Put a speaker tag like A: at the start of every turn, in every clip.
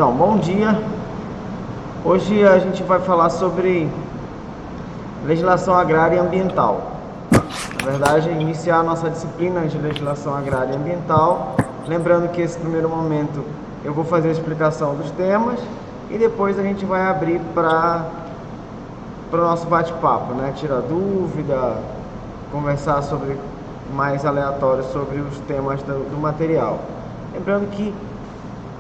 A: Então, bom dia. Hoje a gente vai falar sobre legislação agrária e ambiental. Na verdade, iniciar a nossa disciplina de legislação agrária e ambiental. Lembrando que esse primeiro momento eu vou fazer a explicação dos temas e depois a gente vai abrir para o nosso bate-papo, né? Tirar dúvida, conversar sobre mais aleatórios sobre os temas do material. Lembrando que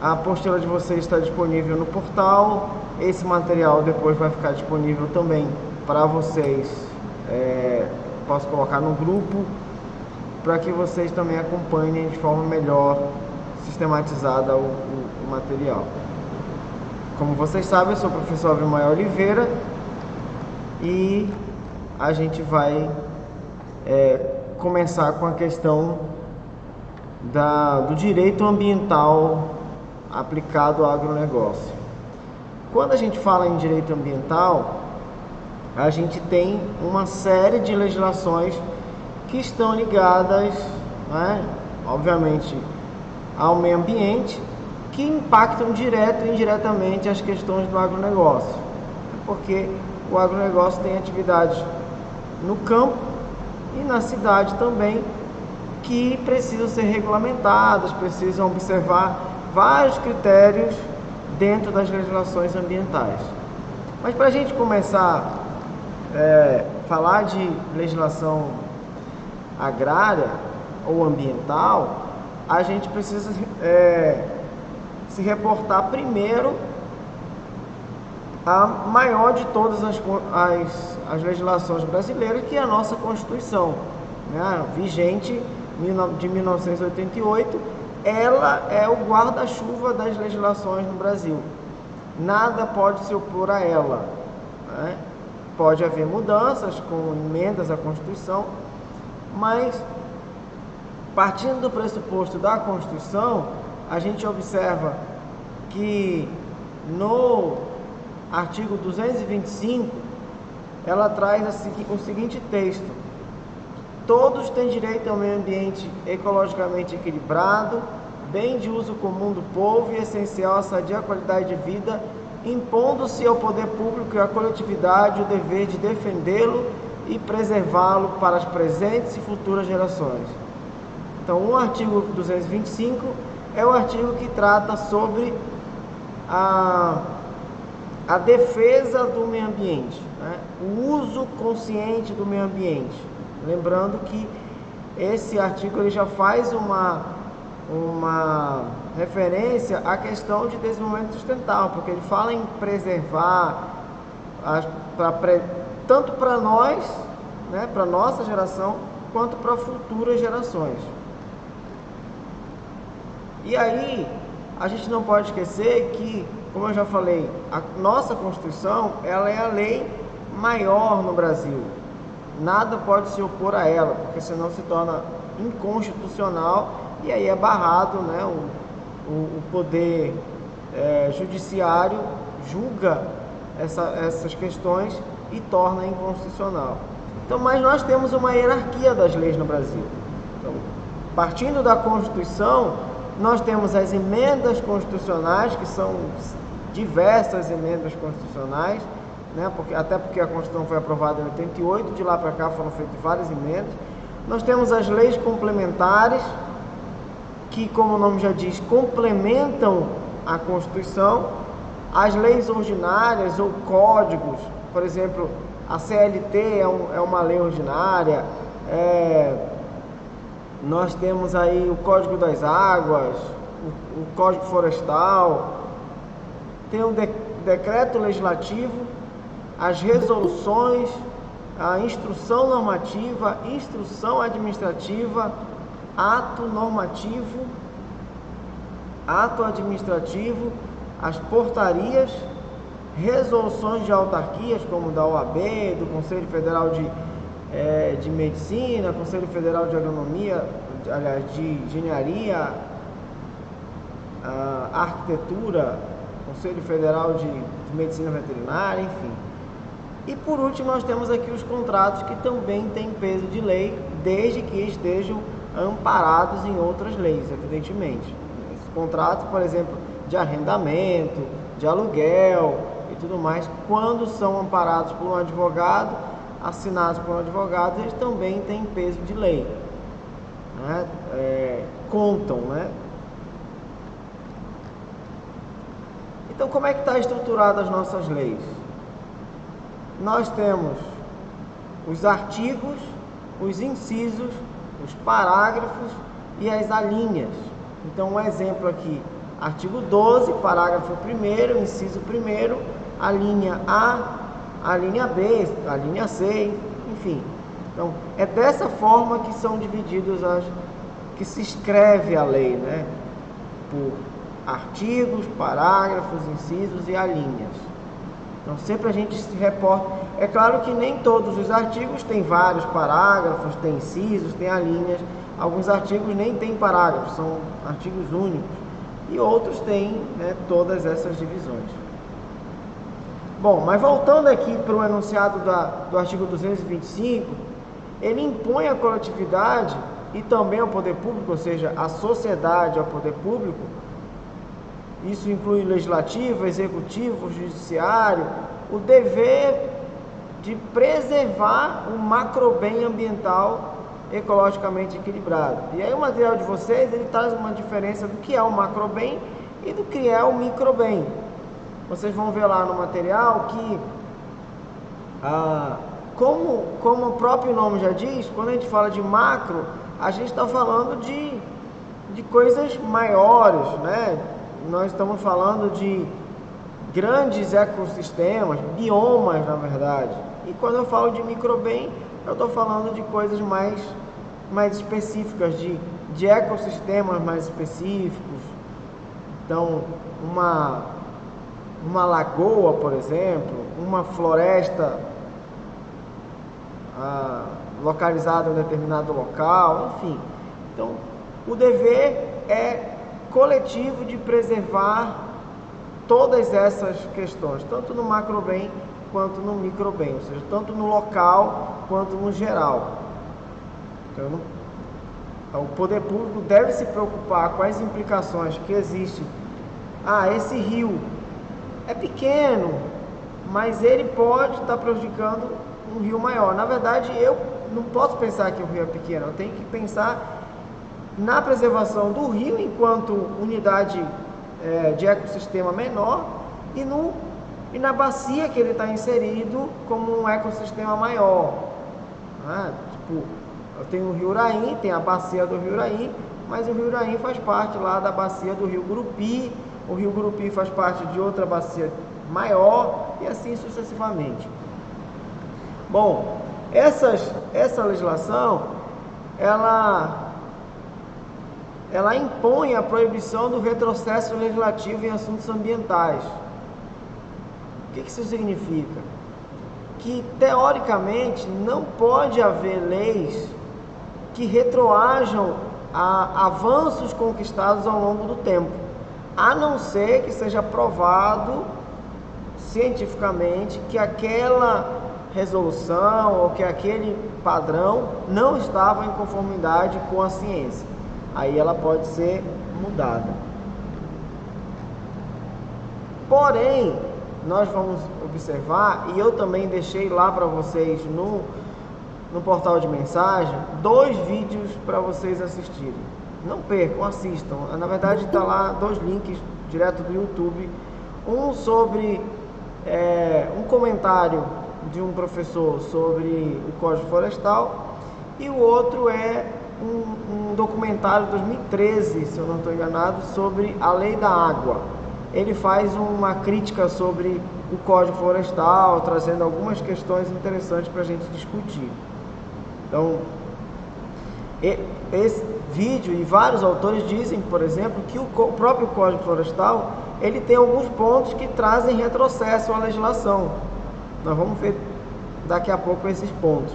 A: a apostila de vocês está disponível no portal. Esse material depois vai ficar disponível também para vocês. Posso colocar no grupo para que vocês também acompanhem de forma melhor sistematizada o material. Como vocês sabem, eu sou o professor Avimael Oliveira e a gente vai começar com a questão do direito ambiental aplicado ao agronegócio. Quando a gente fala em direito ambiental, a gente tem uma série de legislações que estão ligadas, né, obviamente, ao meio ambiente, que impactam direto e indiretamente as questões do agronegócio, porque o agronegócio tem atividades no campo e na cidade também que precisam ser regulamentadas, precisam observar vários critérios dentro das legislações ambientais. Mas para a gente começar a falar de legislação agrária ou ambiental, a gente precisa se reportar primeiro a maior de todas as legislações brasileiras, que é a nossa Constituição, né, vigente de 1988. Ela é o guarda-chuva das legislações no Brasil. Nada pode se opor a ela, né? Pode haver mudanças com emendas à Constituição, mas partindo do pressuposto da Constituição, a gente observa que no artigo 225 ela traz o seguinte texto: todos têm direito ao meio ambiente ecologicamente equilibrado, bem de uso comum do povo e essencial à sadia qualidade de vida, impondo-se ao poder público e à coletividade o dever de defendê-lo e preservá-lo para as presentes e futuras gerações. Então, o artigo 225 é o artigo que trata sobre a defesa do meio ambiente, né? O uso consciente do meio ambiente. Lembrando que esse artigo ele já faz uma referência à questão de desenvolvimento sustentável, porque ele fala em preservar tanto para nós, né, para nossa geração, quanto para futuras gerações. E aí, a gente não pode esquecer que, como eu já falei, a nossa Constituição ela é a lei maior no Brasil. Nada pode se opor a ela, porque senão se torna inconstitucional e aí é barrado, né? O poder judiciário julga essas questões e torna inconstitucional. Então, mas nós temos uma hierarquia das leis no Brasil. Então, partindo da Constituição, nós temos as emendas constitucionais, que são diversas emendas constitucionais, né? Até porque a Constituição foi aprovada em 88, de lá para cá foram feitas várias emendas. Nós temos as leis complementares, que, como o nome já diz, complementam a Constituição. As leis ordinárias ou códigos, por exemplo, a CLT é uma lei ordinária. Nós temos aí o Código das Águas, o Código Florestal, tem o decreto legislativo, as resoluções, a instrução normativa, instrução administrativa, ato normativo, ato administrativo, as portarias, resoluções de autarquias, como da OAB, do Conselho Federal de Medicina, Conselho Federal de Agronomia, aliás, de Engenharia, Arquitetura, Conselho Federal de Medicina Veterinária, enfim. E por último, nós temos aqui os contratos, que também têm peso de lei, desde que estejam amparados em outras leis, evidentemente. Esse contrato, por exemplo, de arrendamento, de aluguel e tudo mais, quando são amparados por um advogado, assinados por um advogado, eles também têm peso de lei, né? Contam, né? Então, como é que está estruturada as nossas leis? Nós temos os artigos, os incisos, os parágrafos e as alíneas. Então, um exemplo aqui, artigo 12, parágrafo 1º, inciso 1º, a linha A, a linha B, a linha C, enfim. Então, é dessa forma que são divididos que se escreve a lei, né? Por artigos, parágrafos, incisos e alíneas. Então, sempre a gente se reporta. É claro que nem todos os artigos têm vários parágrafos, têm incisos, têm alíneas. Alguns artigos nem têm parágrafos, são artigos únicos. E outros têm, né, todas essas divisões. Bom, mas voltando aqui para o enunciado do artigo 225, ele impõe à coletividade e também ao poder público, ou seja, à sociedade, ao poder público. Isso inclui o legislativo, o executivo, o judiciário, o dever de preservar um macrobem ambiental ecologicamente equilibrado. E aí o material de vocês, ele traz uma diferença do que é o macrobem e do que é o microbem. Vocês vão ver lá no material que, como o próprio nome já diz, quando a gente fala de macro, a gente está falando de coisas maiores, né? Nós estamos falando de grandes ecossistemas, biomas, na verdade. E quando eu falo de microbem, eu estou falando de coisas mais específicas, de ecossistemas mais específicos. Então, uma lagoa, por exemplo, uma floresta localizada em um determinado local, enfim. Então, o dever é coletivo de preservar todas essas questões, tanto no macrobem quanto no microbem, ou seja, tanto no local quanto no geral. Então, o poder público deve se preocupar com as implicações que existem. Esse rio é pequeno, mas ele pode estar prejudicando um rio maior. Na verdade, eu não posso pensar que o rio é pequeno, eu tenho que pensar na preservação do rio enquanto unidade de ecossistema menor e na bacia que ele está inserido como um ecossistema maior. Tipo, eu tenho o rio Uraim, tem a bacia do rio Uraim, mas o rio Uraim faz parte lá da bacia do rio Gurupi, o rio Gurupi faz parte de outra bacia maior e assim sucessivamente. Bom, essa legislação, ela impõe a proibição do retrocesso legislativo em assuntos ambientais. O que isso significa? Que, teoricamente, não pode haver leis que retroajam a avanços conquistados ao longo do tempo, a não ser que seja provado cientificamente que aquela resolução ou que aquele padrão não estava em conformidade com a ciência. Aí ela pode ser mudada. Porém, nós vamos observar, e eu também deixei lá para vocês no portal de mensagem, 2 vídeos para vocês assistirem. Não percam, assistam. Na verdade está lá 2 links direto do YouTube. Um sobre um comentário de um professor sobre o Código Florestal, e o outro é um documentário de 2013, se eu não estou enganado, sobre a Lei da Água. Ele faz uma crítica sobre o Código Florestal, trazendo algumas questões interessantes para a gente discutir. Então, esse vídeo e vários autores dizem, por exemplo, que o próprio Código Florestal, ele tem alguns pontos que trazem retrocesso à legislação. Nós vamos ver daqui a pouco esses pontos.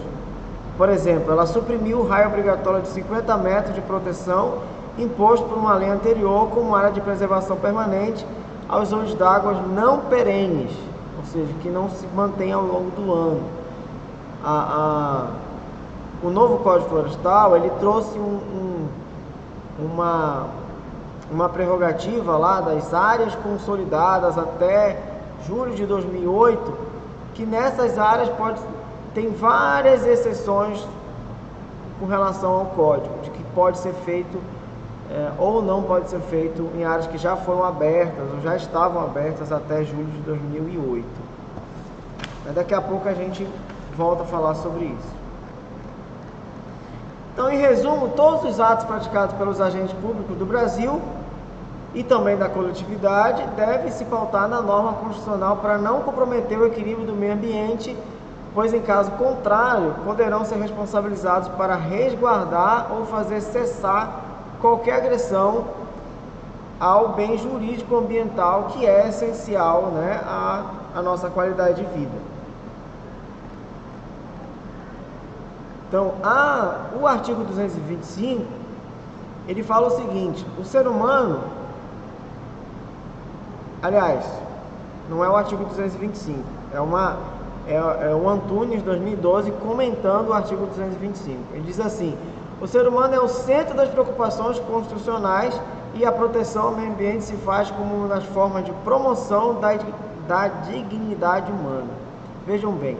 A: Por exemplo, ela suprimiu o raio obrigatório de 50 metros de proteção imposto por uma lei anterior como área de preservação permanente aos olhos d'água não perenes, ou seja, que não se mantém ao longo do ano. O novo Código Florestal, ele trouxe uma uma prerrogativa lá das áreas consolidadas até julho de 2008, que nessas áreas tem várias exceções com relação ao código, de que pode ser feito ou não pode ser feito em áreas que já foram abertas ou já estavam abertas até julho de 2008. Mas daqui a pouco a gente volta a falar sobre isso. Então, em resumo, todos os atos praticados pelos agentes públicos do Brasil e também da coletividade devem se pautar na norma constitucional para não comprometer o equilíbrio do meio ambiente, pois em caso contrário, poderão ser responsabilizados para resguardar ou fazer cessar qualquer agressão ao bem jurídico ambiental, que é essencial, né, à nossa qualidade de vida. Então, o artigo 225, ele fala o seguinte: o ser humano, aliás, não é o artigo 225, é o Antunes, 2012, comentando o artigo 225. Ele diz assim: o ser humano é o centro das preocupações constitucionais e a proteção ao meio ambiente se faz como uma das formas de promoção da dignidade humana. Vejam bem,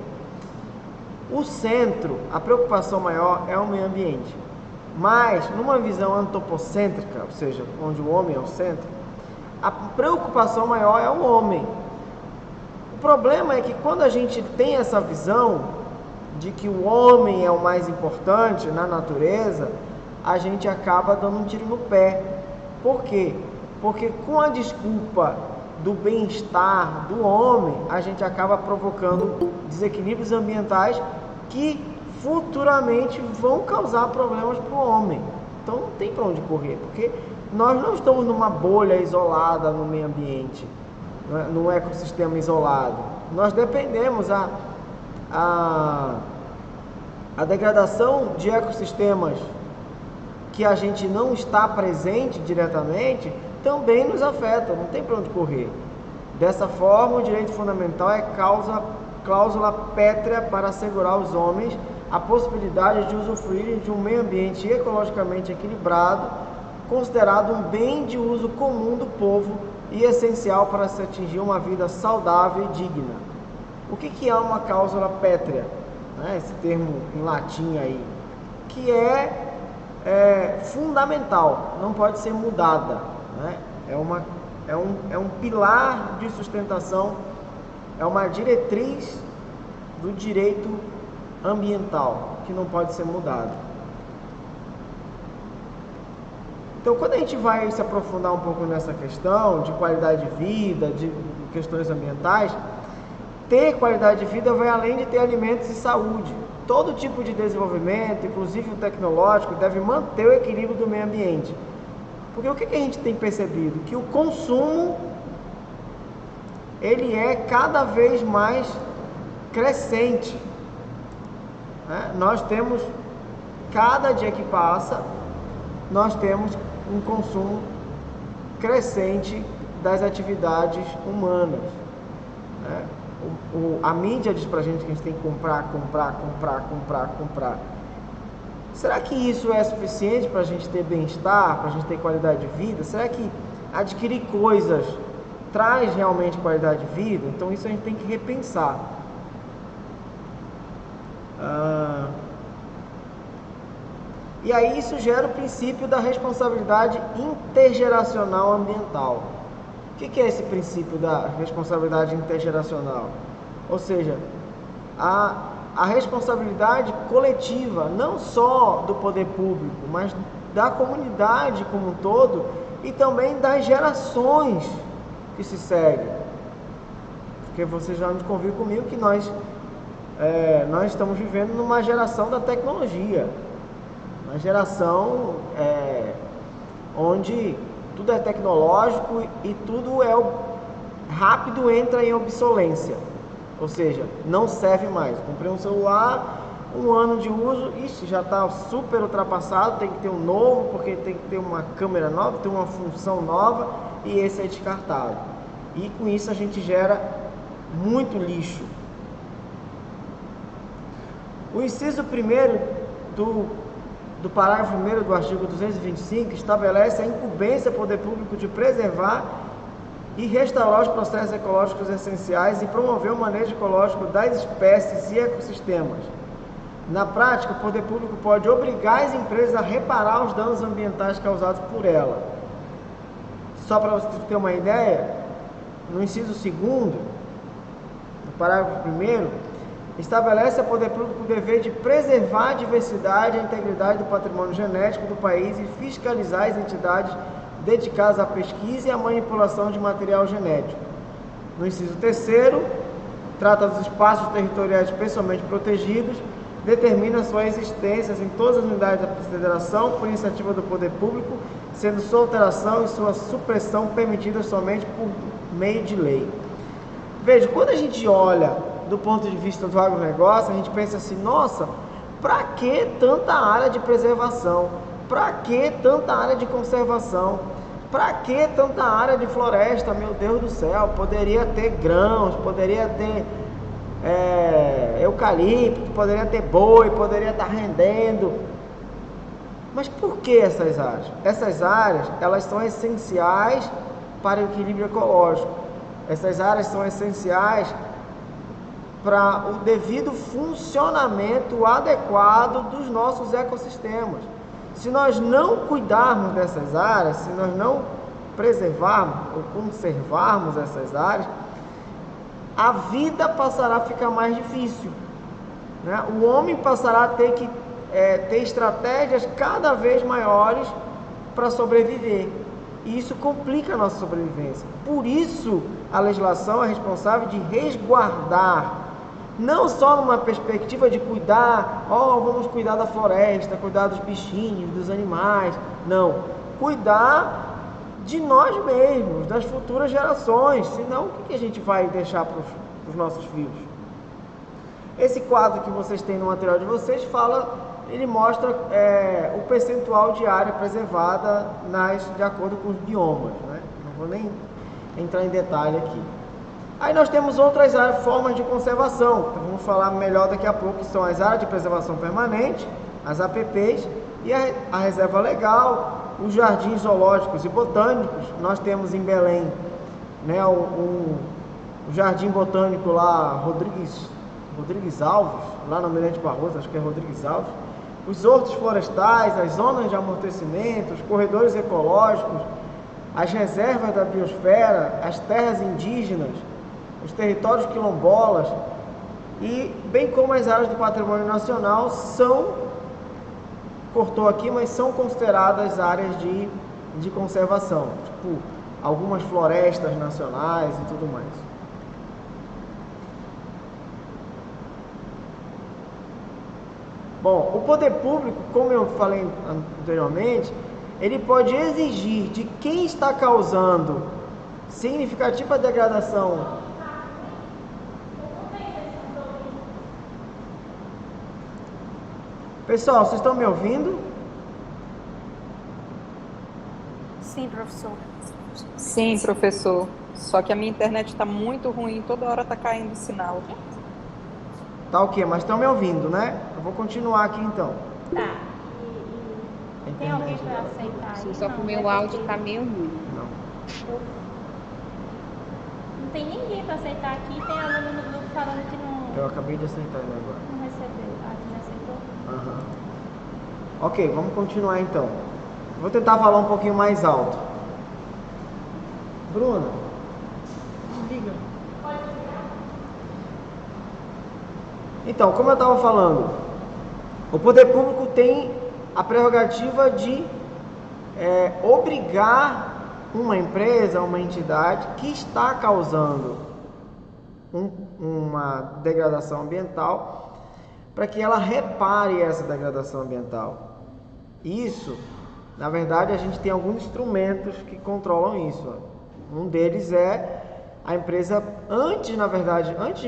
A: o centro, a preocupação maior é o meio ambiente. Mas, numa visão antropocêntrica, ou seja, onde o homem é o centro, a preocupação maior é o homem. O problema é que quando a gente tem essa visão de que o homem é o mais importante na natureza, a gente acaba dando um tiro no pé. Por quê? Porque com a desculpa do bem-estar do homem, a gente acaba provocando desequilíbrios ambientais que futuramente vão causar problemas para o homem. Então não tem para onde correr, porque nós não estamos numa bolha isolada no meio ambiente, num ecossistema isolado. Nós dependemos, a degradação de ecossistemas que a gente não está presente diretamente também nos afeta, não tem para onde correr. Dessa forma, o direito fundamental é cláusula pétrea para assegurar aos homens a possibilidade de usufruírem de um meio ambiente ecologicamente equilibrado, considerado um bem de uso comum do povo e essencial para se atingir uma vida saudável e digna. O que é uma cláusula pétrea? Esse termo em latim aí, que é fundamental, não pode ser mudada, né? É um pilar de sustentação, é uma diretriz do direito ambiental que não pode ser mudada. Então, quando a gente vai se aprofundar um pouco nessa questão de qualidade de vida, de questões ambientais, ter qualidade de vida vai além de ter alimentos e saúde. Todo tipo de desenvolvimento, inclusive o tecnológico, deve manter o equilíbrio do meio ambiente. Porque o que a gente tem percebido? Que o consumo, ele é cada vez mais crescente. Nós temos, cada dia que passa, nós temos um consumo crescente das atividades humanas. A mídia diz pra gente que a gente tem que comprar. Será que isso é suficiente para a gente ter bem-estar, para a gente ter qualidade de vida? Será que adquirir coisas traz realmente qualidade de vida? Então isso a gente tem que repensar. E aí isso gera o princípio da responsabilidade intergeracional ambiental. O que é esse princípio da responsabilidade intergeracional? Ou seja, a responsabilidade coletiva, não só do poder público, mas da comunidade como um todo e também das gerações que se seguem. Porque você já me conviu comigo que nós estamos vivendo numa geração da tecnologia, uma geração onde tudo é tecnológico e tudo rápido entra em obsolência, ou seja, não serve mais. Comprei um celular, 1 ano de uso, já está super ultrapassado, tem que ter um novo, porque tem que ter uma câmera nova, tem uma função nova, e esse é descartado. E com isso a gente gera muito lixo. O inciso 1º do parágrafo 1º do artigo 225 estabelece a incumbência do poder público de preservar e restaurar os processos ecológicos essenciais e promover o manejo ecológico das espécies e ecossistemas. Na prática, o poder público pode obrigar as empresas a reparar os danos ambientais causados por ela. Só para você ter uma ideia, no inciso 2º, no parágrafo 1º, estabelece ao poder público o dever de preservar a diversidade e a integridade do patrimônio genético do país e fiscalizar as entidades dedicadas à pesquisa e à manipulação de material genético. No inciso 3º, trata dos espaços territoriais especialmente protegidos, determina sua existência em todas as unidades da federação por iniciativa do poder público, sendo sua alteração e sua supressão permitidas somente por meio de lei. Veja, quando a gente olha do ponto de vista do agronegócio, a gente pensa assim, nossa, para que tanta área de preservação? Para que tanta área de conservação? Para que tanta área de floresta? Meu Deus do céu, poderia ter grãos, poderia ter eucalipto, poderia ter boi, poderia estar rendendo. Mas por que essas áreas? Essas áreas, elas são essenciais para o equilíbrio ecológico. Essas áreas são essenciais para o devido funcionamento adequado dos nossos ecossistemas. Se nós não cuidarmos dessas áreas, se nós não preservarmos ou conservarmos essas áreas, a vida passará a ficar mais difícil, né? O homem passará a ter que ter estratégias cada vez maiores para sobreviver. E isso complica a nossa sobrevivência. Por isso, a legislação é responsável de resguardar, não só numa perspectiva de cuidar, vamos cuidar da floresta, cuidar dos bichinhos, dos animais. Não, cuidar de nós mesmos, das futuras gerações. Senão, o que a gente vai deixar para os nossos filhos? Esse quadro que vocês têm no material de vocês ele mostra o percentual de área preservada de acordo com os biomas, né? Não vou nem entrar em detalhe aqui. Aí nós temos outras formas de conservação, que vamos falar melhor daqui a pouco, que são as áreas de preservação permanente, as APPs, e a reserva legal, os jardins zoológicos e botânicos. Nós temos em Belém, né, o Jardim Botânico lá, Rodrigues Alves, lá no Almirante Barroso, acho que é Rodrigues Alves, os hortos florestais, as zonas de amortecimento, os corredores ecológicos, as reservas da biosfera, as terras indígenas, os territórios quilombolas, e bem como as áreas do patrimônio nacional cortou aqui, mas são consideradas áreas de conservação, tipo algumas florestas nacionais e tudo mais. Bom, o poder público, como eu falei anteriormente, ele pode exigir de quem está causando significativa degradação. Pessoal, vocês estão me ouvindo?
B: Sim, professor.
C: Sim, professor. Só que a minha internet está muito ruim, toda hora está caindo o sinal.
A: Tá ok, mas estão me ouvindo, né? Eu vou continuar aqui então.
B: Tá. E tem alguém para aceitar aí?
D: Só que o meu áudio está meio ruim.
A: Não.
B: Não tem ninguém para aceitar aqui, tem aluno no grupo falando que não.
A: Eu acabei de aceitar ele agora.
B: Não recebeu. Que já aceitou?
A: Uhum. Ok, vamos continuar então. Vou tentar falar um pouquinho mais alto. Bruna, desliga. Então, como eu estava falando, o poder público tem a prerrogativa de obrigar uma empresa, uma entidade que está causando uma degradação ambiental, para que ela repare essa degradação ambiental. Isso, na verdade, a gente tem alguns instrumentos que controlam isso. Um deles é a empresa, antes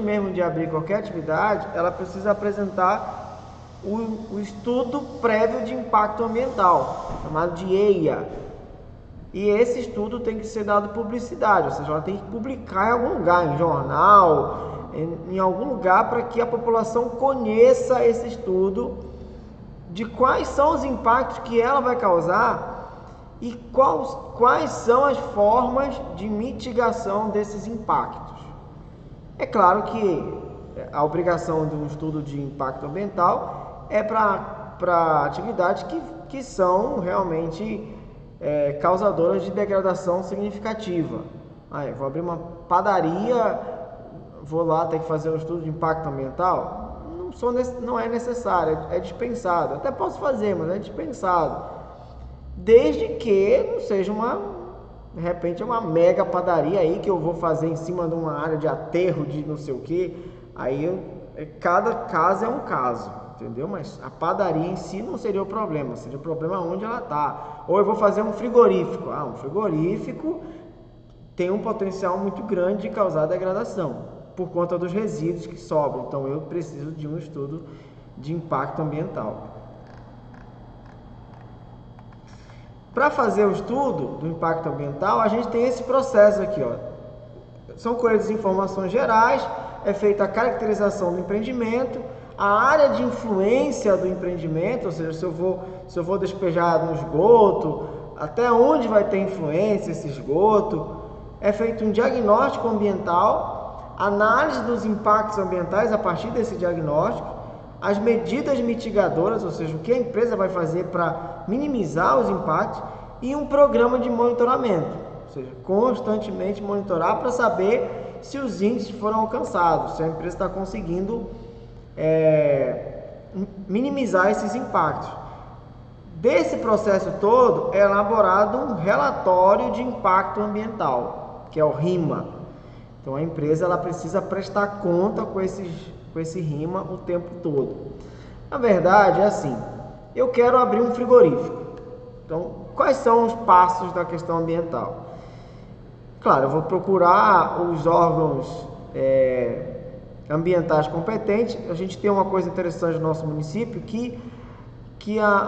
A: mesmo de abrir qualquer atividade, ela precisa apresentar o estudo prévio de impacto ambiental, chamado de EIA. E esse estudo tem que ser dado publicidade, ou seja, ela tem que publicar em algum lugar, em jornal, em algum lugar, para que a população conheça esse estudo de quais são os impactos que ela vai causar e quais são as formas de mitigação desses impactos. É claro que a obrigação de um estudo de impacto ambiental é para atividades que são realmente causadoras de degradação significativa. Eu vou abrir uma padaria, vou lá ter que fazer um estudo de impacto ambiental? Não é necessário, é dispensado. Até posso fazer, mas é dispensado. Desde que não seja de repente uma mega padaria aí que eu vou fazer em cima de uma área de aterro de não sei o que. Aí cada caso é um caso, entendeu? Mas a padaria em si não seria o problema, seria o problema onde ela está. Ou eu vou fazer um frigorífico. Um frigorífico tem um potencial muito grande de causar degradação por conta dos resíduos que sobram. Então eu preciso de um estudo de impacto ambiental. Para fazer o estudo do impacto ambiental, a gente tem esse processo aqui, ó. São colhidas informações gerais, é feita a caracterização do empreendimento, a área de influência do empreendimento, ou seja, se eu vou despejar no esgoto, até onde vai ter influência esse esgoto. É feito um diagnóstico ambiental, análise dos impactos ambientais a partir desse diagnóstico, as medidas mitigadoras, ou seja, o que a empresa vai fazer para minimizar os impactos, e um programa de monitoramento, ou seja, constantemente monitorar para saber se os índices foram alcançados, se a empresa está conseguindo minimizar esses impactos. Desse processo todo é elaborado um relatório de impacto ambiental, que é o RIMA. Então a empresa ela precisa prestar conta com esse RIMA o tempo todo. Na verdade é assim, eu quero abrir um frigorífico. Então quais são os passos da questão ambiental? Claro, eu vou procurar os órgãos ambientais competentes. A gente tem uma coisa interessante no nosso município que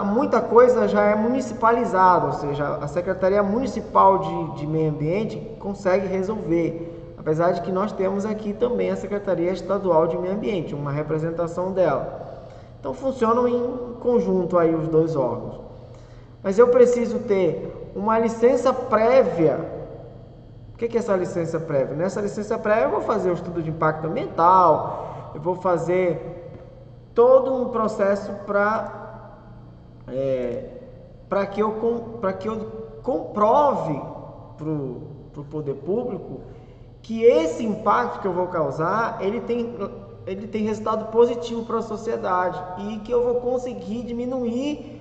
A: muita coisa já é municipalizada, ou seja, a Secretaria Municipal de Meio Ambiente consegue resolver, apesar de que nós temos aqui também a Secretaria Estadual de Meio Ambiente, uma representação dela. Então funcionam em conjunto aí os dois órgãos. Mas eu preciso ter uma licença prévia. O que é essa licença prévia? Nessa licença prévia eu vou fazer o estudo de impacto ambiental, eu vou fazer todo um processo para que eu comprove para o poder público que esse impacto que eu vou causar, ele tem resultado positivo para a sociedade e que eu vou conseguir diminuir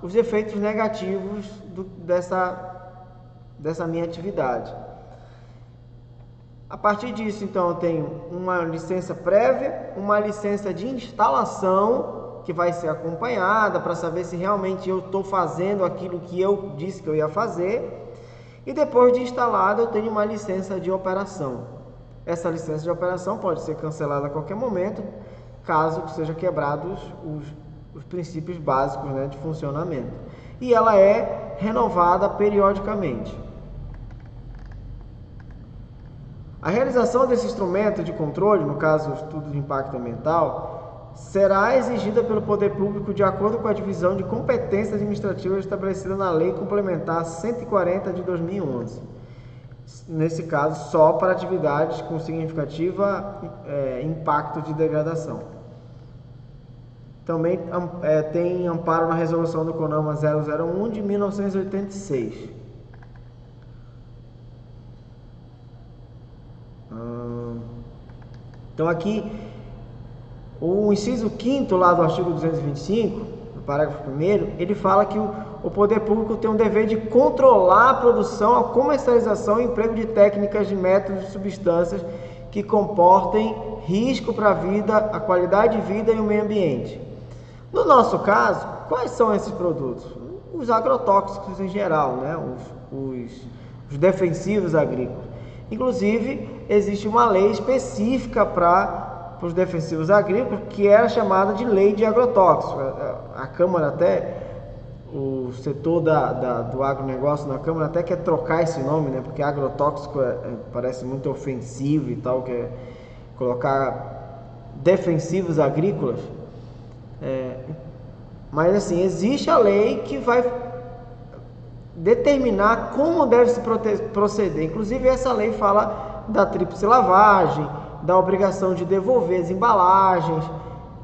A: os efeitos negativos dessa minha atividade. A partir disso, então, eu tenho uma licença prévia, uma licença de instalação, que vai ser acompanhada para saber se realmente eu estou fazendo aquilo que eu disse que eu ia fazer. E depois de instalado, eu tenho uma licença de operação. Essa licença de operação pode ser cancelada a qualquer momento, caso sejam quebrados os princípios básicos, né, de funcionamento. E ela é renovada periodicamente. A realização desse instrumento de controle, no caso o estudo de impacto ambiental, será exigida pelo poder público de acordo com a divisão de competências administrativas estabelecida na Lei Complementar 140 de 2011. Nesse caso, só para atividades com significativa impacto de degradação. Também tem amparo na resolução do CONAMA 001 de 1986. Então aqui o inciso 5º lá do artigo 225, no parágrafo 1º, ele fala que o poder público tem um dever de controlar a produção, a comercialização e emprego de técnicas, de métodos e substâncias que comportem risco para a vida, a qualidade de vida e o meio ambiente. No nosso caso, quais são esses produtos? Os agrotóxicos em geral, né? Os defensivos agrícolas. Inclusive, existe uma lei específica para os defensivos agrícolas, que era chamada de lei de agrotóxicos. A Câmara até, o setor do agronegócio na Câmara até quer trocar esse nome, né? Porque agrotóxico parece muito ofensivo e tal, quer colocar defensivos agrícolas. Mas assim, existe a lei que vai determinar como deve se proceder. Inclusive essa lei fala da tríplice lavagem, da obrigação de devolver as embalagens.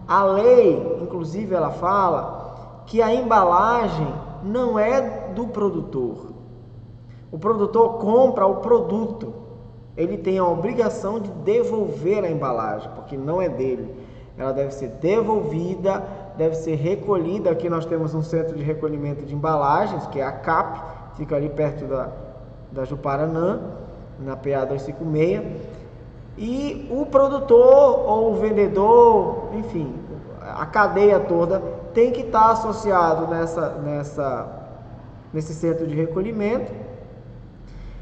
A: A lei, inclusive, ela fala que a embalagem não é do produtor. O produtor compra o produto. Ele tem a obrigação de devolver a embalagem, porque não é dele. Ela deve ser devolvida, deve ser recolhida. Aqui nós temos um centro de recolhimento de embalagens, que é a CAP, fica ali perto da Juparanã, na PA 256. E o produtor ou o vendedor, enfim, a cadeia toda tem que estar associado nesse centro de recolhimento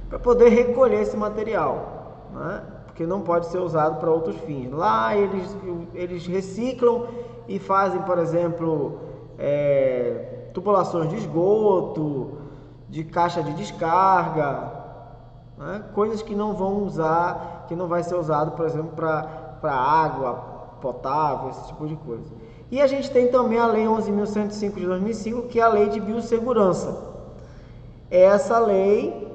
A: para poder recolher esse material, né? Porque não pode ser usado para outros fins. Lá eles reciclam e fazem, por exemplo, tubulações de esgoto, de caixa de descarga, né? Coisas que não vão usar, que não vai ser usado, por exemplo, para água potável, esse tipo de coisa. E a gente tem também a Lei 11.105 de 2005, que é a Lei de Biossegurança. Essa lei,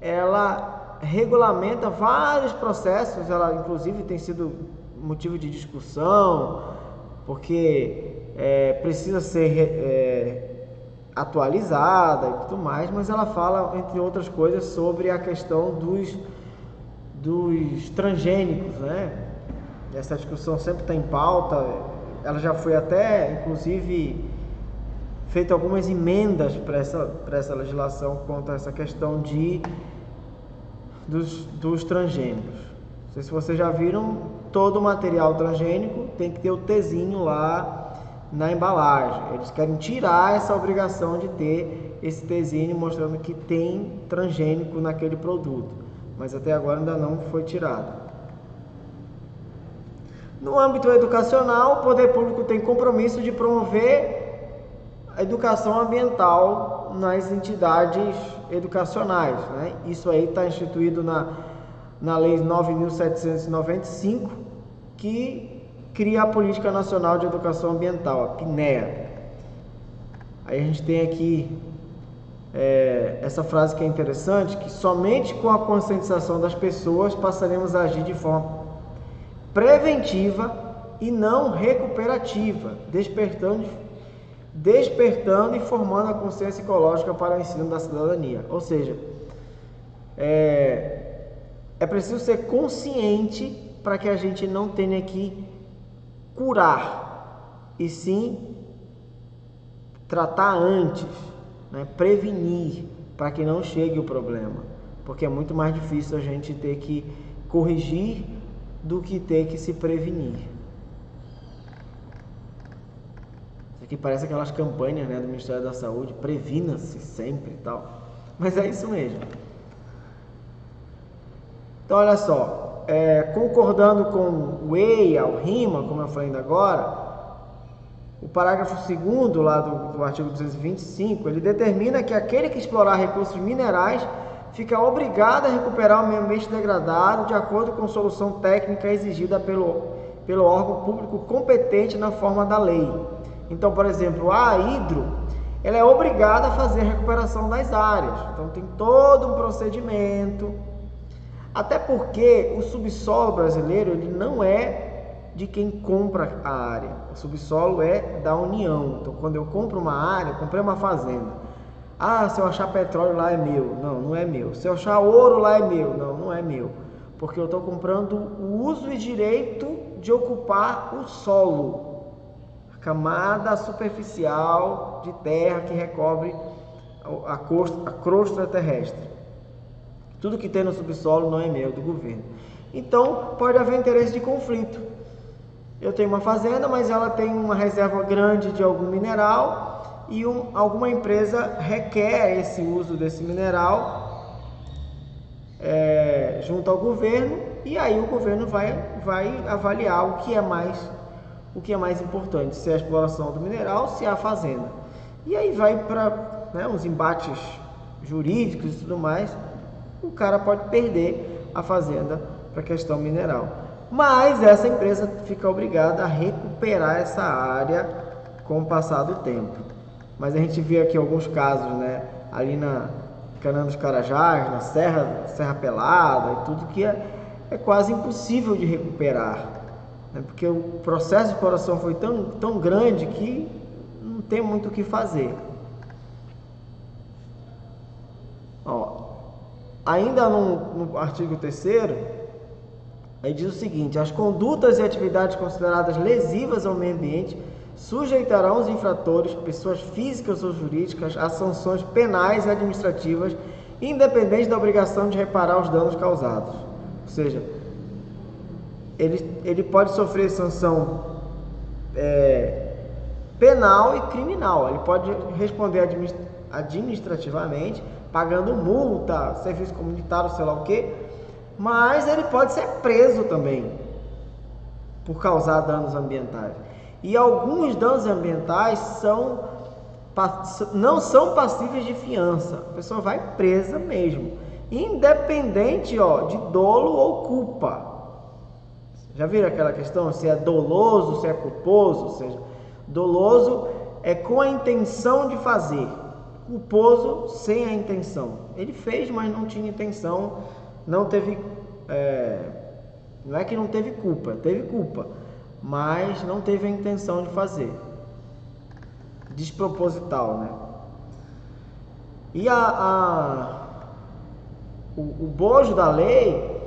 A: ela regulamenta vários processos, ela inclusive tem sido motivo de discussão, porque precisa ser atualizada e tudo mais, mas ela fala, entre outras coisas, sobre a questão dos transgênicos, né? Essa discussão sempre está em pauta, ela já foi até, inclusive, feita algumas emendas para essa legislação quanto a essa questão dos transgênicos. Não sei se vocês já viram, todo o material transgênico tem que ter o Tzinho lá na embalagem. Eles querem tirar essa obrigação de ter esse Tzinho mostrando que tem transgênico naquele produto, mas até agora ainda não foi tirado. No âmbito educacional, o poder público tem compromisso de promover a educação ambiental nas entidades educacionais, né? Isso aí está instituído na Lei 9.795, que cria a Política Nacional de Educação Ambiental, a PNEA. Aí a gente tem aqui essa frase que é interessante, que somente com a conscientização das pessoas passaremos a agir de forma preventiva e não recuperativa, despertando e formando a consciência ecológica para o ensino da cidadania. Ou seja, é preciso ser consciente para que a gente não tenha que curar, e sim tratar antes, né? Prevenir, para que não chegue o problema, porque é muito mais difícil a gente ter que corrigir do que ter que se prevenir. Isso aqui parece aquelas campanhas, né, do Ministério da Saúde, previna-se sempre e tal, mas é isso mesmo. Então olha só, concordando com o EIA, o RIMA, como eu falei ainda agora, o parágrafo 2º lá do artigo 225, ele determina que aquele que explorar recursos minerais fica obrigado a recuperar o meio ambiente degradado de acordo com solução técnica exigida pelo órgão público competente na forma da lei. Então, por exemplo, a Hidro, ela é obrigada a fazer a recuperação das áreas. Então, tem todo um procedimento. Até porque o subsolo brasileiro, ele não é de quem compra a área. O subsolo é da União. Então, quando eu compro uma área, eu comprei uma fazenda. Ah, se eu achar petróleo lá é meu. Não, não é meu. Se eu achar ouro lá é meu. Não, não é meu. Porque eu estou comprando o uso e direito de ocupar o solo. A camada superficial de terra que recobre a crosta terrestre. Tudo que tem no subsolo não é meu, é do governo. Então, pode haver interesse de conflito. Eu tenho uma fazenda, mas ela tem uma reserva grande de algum mineral e alguma empresa requer esse uso desse mineral junto ao governo, e aí o governo vai avaliar o que é mais importante, se é a exploração do mineral, se é a fazenda. E aí vai para uns embates jurídicos e tudo mais, o cara pode perder a fazenda para a questão mineral. Mas essa empresa fica obrigada a recuperar essa área com o passar do tempo. Mas a gente vê aqui alguns casos, né? Ali na Canaã dos Carajás, na Serra Pelada e tudo que é quase impossível de recuperar, né? Porque o processo de exploração foi tão grande que não tem muito o que fazer. Ó, ainda no artigo 3º, aí diz o seguinte: as condutas e atividades consideradas lesivas ao meio ambiente sujeitarão os infratores, pessoas físicas ou jurídicas, a sanções penais e administrativas, independente da obrigação de reparar os danos causados. Ou seja, ele pode sofrer sanção penal e criminal. Ele pode responder administrativamente, pagando multa, serviço comunitário, sei lá o quê, mas ele pode ser preso também por causar danos ambientais. E alguns danos ambientais não são passíveis de fiança. A pessoa vai presa mesmo, independente de dolo ou culpa. Já viram aquela questão? Se é doloso, se é culposo? Ou seja, doloso é com a intenção de fazer, culposo sem a intenção. Ele fez, mas não tinha intenção, não teve... não é que não teve culpa, mas não teve a intenção de fazer. Desproposital, né? E o bojo da lei,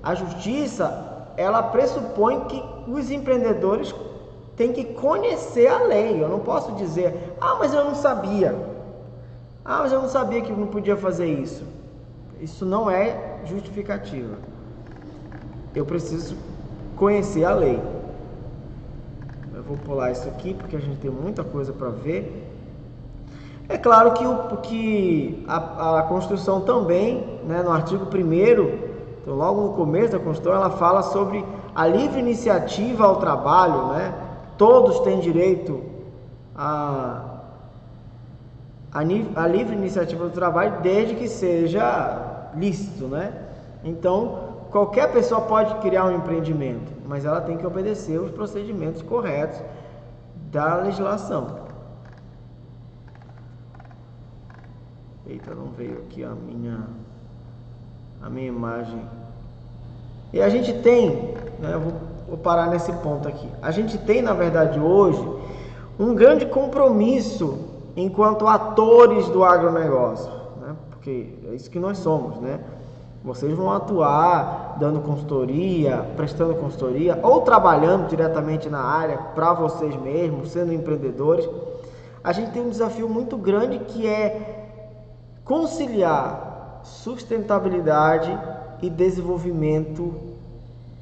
A: a justiça, ela pressupõe que os empreendedores têm que conhecer a lei. Eu não posso dizer, mas eu não sabia. Mas eu não sabia que não podia fazer isso. Isso não é justificativa. Eu preciso conhecer a lei. Eu vou pular isso aqui porque a gente tem muita coisa para ver. É claro que a Constituição também, né, no artigo 1º, então logo no começo da Constituição, ela fala sobre a livre iniciativa ao trabalho, né? Todos têm direito a livre iniciativa do trabalho, desde que seja lícito, né? Então, qualquer pessoa pode criar um empreendimento, mas ela tem que obedecer os procedimentos corretos da legislação. Eita, não veio aqui a minha imagem. E a gente tem, né, eu vou parar nesse ponto aqui. A gente tem, na verdade, hoje, um grande compromisso enquanto atores do agronegócio, né? Porque é isso que nós somos, né? Vocês vão atuar dando consultoria, prestando consultoria, ou trabalhando diretamente na área para vocês mesmos, sendo empreendedores. A gente tem um desafio muito grande que é conciliar sustentabilidade e desenvolvimento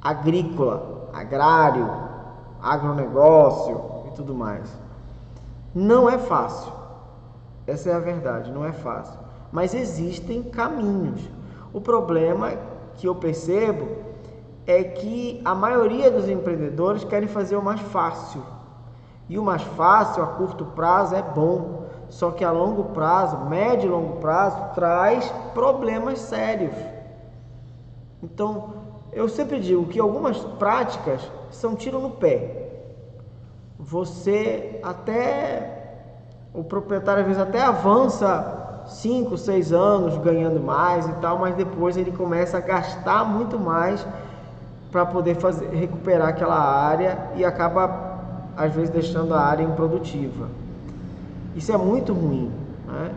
A: agrícola, agrário, agronegócio e tudo mais. Não é fácil. Essa é a verdade, não é fácil. Mas existem caminhos. O problema que eu percebo é que a maioria dos empreendedores querem fazer o mais fácil. E o mais fácil, a curto prazo, é bom. Só que a longo prazo, médio e longo prazo, traz problemas sérios. Então, eu sempre digo que algumas práticas são tiro no pé. O proprietário às vezes até avança 5, 6 anos ganhando mais e tal, mas depois ele começa a gastar muito mais para poder recuperar aquela área e acaba às vezes deixando a área improdutiva. Isso é muito ruim, né?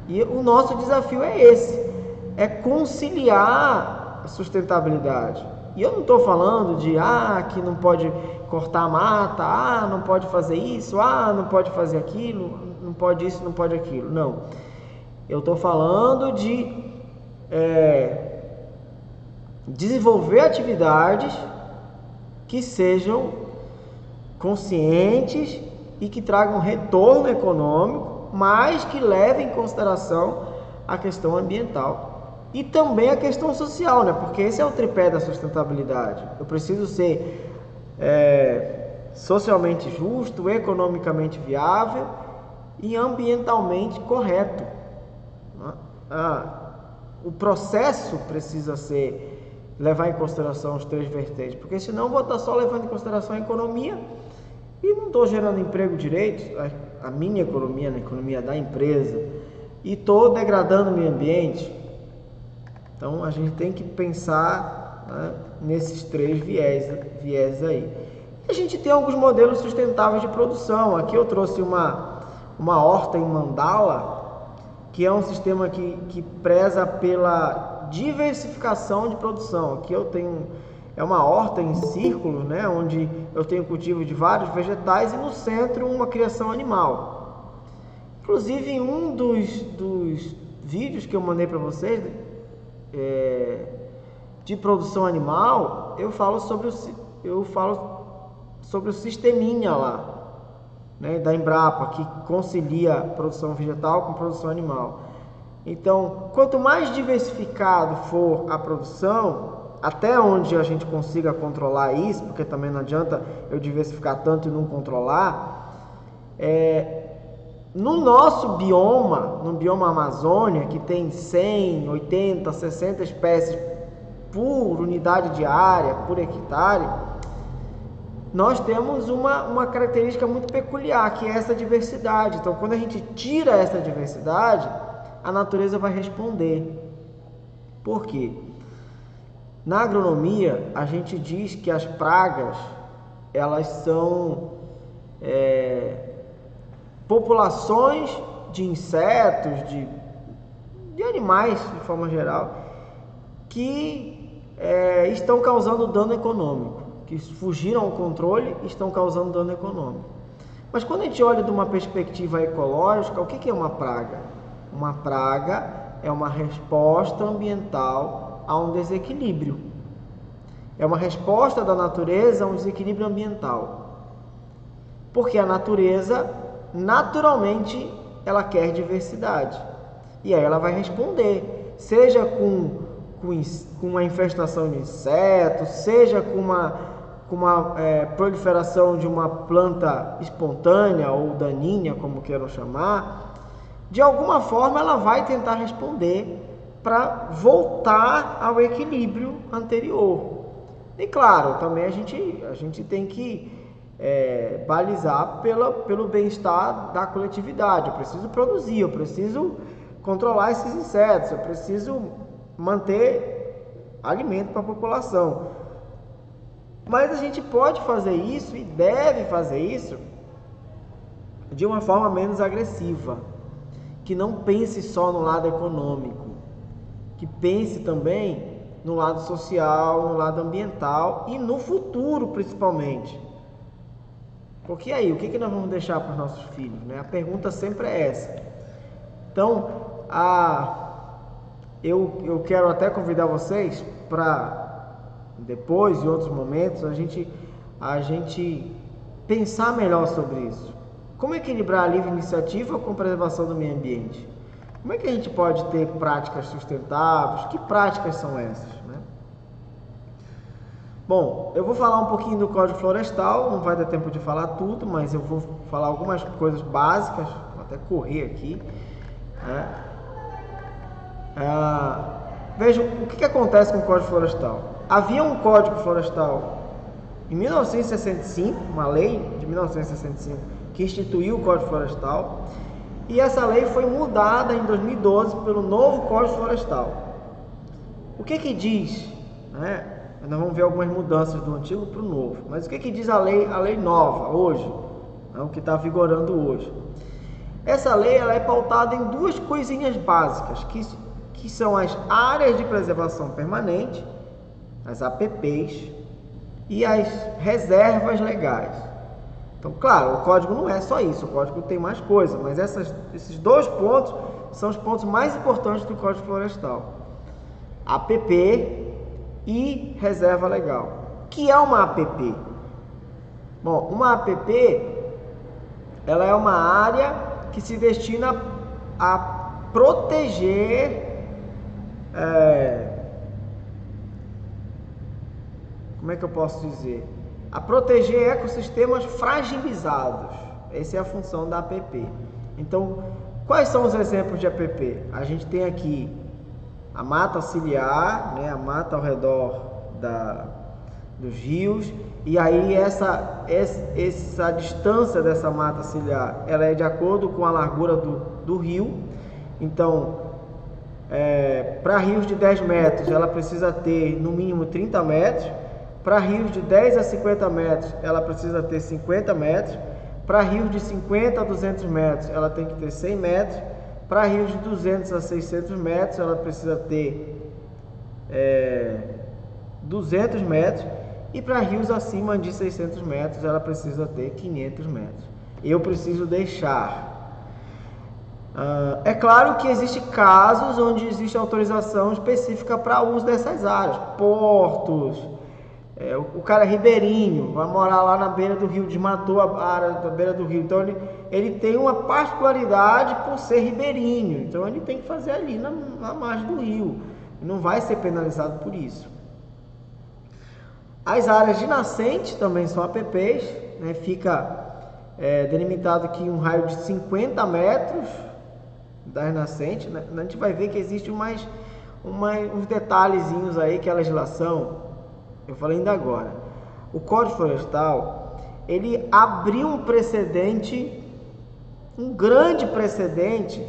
A: E o nosso desafio é esse, é conciliar a sustentabilidade. E eu não estou falando de que não pode cortar a mata, não pode fazer isso, não pode fazer aquilo, não pode isso, não pode aquilo. Não. Eu estou falando de desenvolver atividades que sejam conscientes e que tragam retorno econômico, mas que levem em consideração a questão ambiental e também a questão social, né? Porque esse é o tripé da sustentabilidade. Eu preciso ser socialmente justo, economicamente viável e ambientalmente correto. O processo precisa levar em consideração os 3 vertentes, porque senão vou estar só levando em consideração a economia e não estou gerando emprego direito, a minha economia, na economia da empresa, e estou degradando o meio ambiente. Então a gente tem que pensar, né, nesses três viés aí. A gente tem alguns modelos sustentáveis de produção. Aqui eu trouxe uma horta em mandala, que é um sistema que preza pela diversificação de produção. Aqui eu tenho uma horta em círculo, né, onde eu tenho cultivo de vários vegetais e no centro uma criação animal. Inclusive em um dos vídeos que eu mandei para vocês de produção animal, eu falo sobre o sisteminha lá, né, da Embrapa, que concilia produção vegetal com produção animal. Então, quanto mais diversificado for a produção, até onde a gente consiga controlar isso, porque também não adianta eu diversificar tanto e não controlar, no nosso bioma, no bioma Amazônia, que tem 100, 80, 60 espécies por unidade de área, por hectare, nós temos uma característica muito peculiar, que é essa diversidade. Então, quando a gente tira essa diversidade, a natureza vai responder. Por quê? Na agronomia, a gente diz que as pragas, elas são populações de insetos, de animais, de forma geral, que estão causando dano econômico, que fugiram ao controle e estão causando dano econômico. Mas quando a gente olha de uma perspectiva ecológica, o que é uma praga? Uma praga é uma resposta ambiental a um desequilíbrio. É uma resposta da natureza a um desequilíbrio ambiental. Porque a natureza, naturalmente, ela quer diversidade. E aí ela vai responder, seja com uma infestação de insetos, seja com uma proliferação de uma planta espontânea ou daninha, como queiram chamar. De alguma forma ela vai tentar responder para voltar ao equilíbrio anterior. E claro, também a gente tem que balizar pelo bem-estar da coletividade. Eu preciso produzir, eu preciso controlar esses insetos, eu preciso manter alimento para a população. Mas a gente pode fazer isso e deve fazer isso de uma forma menos agressiva, que não pense só no lado econômico, que pense também no lado social, no lado ambiental e no futuro, principalmente. Porque aí, o que nós vamos deixar para os nossos filhos, né? A pergunta sempre é essa. Então, eu quero até convidar vocês para depois, em outros momentos, a gente pensar melhor sobre isso. Como equilibrar a livre iniciativa com a preservação do meio ambiente? Como é que a gente pode ter práticas sustentáveis? Que práticas são essas, né? Bom, eu vou falar um pouquinho do Código Florestal, não vai dar tempo de falar tudo, mas eu vou falar algumas coisas básicas, vou até correr aqui, né? Veja, o que acontece com o Código Florestal? Havia um Código Florestal em 1965, uma lei de 1965, que instituiu o Código Florestal, e essa lei foi mudada em 2012 pelo novo Código Florestal. O que diz, né? Nós vamos ver algumas mudanças do antigo para o novo, mas o que diz a lei nova hoje, né? O que está vigorando hoje? Essa lei ela é pautada em duas coisinhas básicas, que são as áreas de preservação permanente, as APPs, e as reservas legais. Então, claro, o código não é só isso, o código tem mais coisas, mas esses dois pontos são os pontos mais importantes do Código Florestal. APP e reserva legal. O que é uma APP? Bom, uma APP, ela é uma área que se destina a proteger, como é que eu posso dizer? A proteger ecossistemas fragilizados. Essa é a função da APP. Então, quais são os exemplos de APP? A gente tem aqui a mata ciliar, né, a mata ao redor dos rios, e aí essa distância dessa mata ciliar, ela é de acordo com a largura do rio. Então, para rios de 10 metros, ela precisa ter no mínimo 30 metros, para rios de 10 a 50 metros, ela precisa ter 50 metros, para rios de 50 a 200 metros, ela tem que ter 100 metros, para rios de 200 a 600 metros, ela precisa ter 200 metros, e para rios acima de 600 metros, ela precisa ter 500 metros. Eu preciso deixar. É claro que existem casos onde existe autorização específica para uso dessas áreas, portos. O cara é ribeirinho, vai morar lá na beira do rio, desmatou a área da beira do rio, então ele tem uma particularidade por ser ribeirinho, então ele tem que fazer ali na margem do rio, não vai ser penalizado por isso. As áreas de nascente também são APPs, né? Fica delimitado aqui um raio de 50 metros das nascentes, né? A gente vai ver que existe uns detalhezinhos aí que a legislação, eu falei ainda agora, o Código Florestal, ele abriu um precedente, um grande precedente,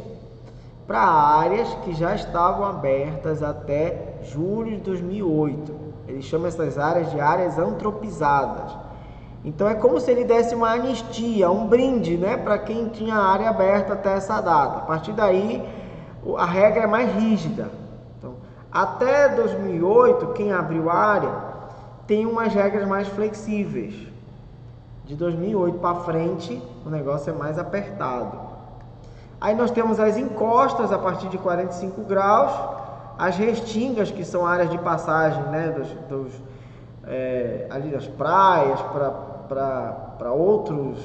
A: para áreas que já estavam abertas até julho de 2008. Ele chama essas áreas de áreas antropizadas. Então é como se ele desse uma anistia, um brinde, né, para quem tinha área aberta até essa data. A partir daí, a regra é mais rígida. Então, até 2008, quem abriu área tem umas regras mais flexíveis. De 2008 para frente, o negócio é mais apertado. Aí nós temos as encostas a partir de 45 graus, as restingas, que são áreas de passagem, né, ali das praias para outros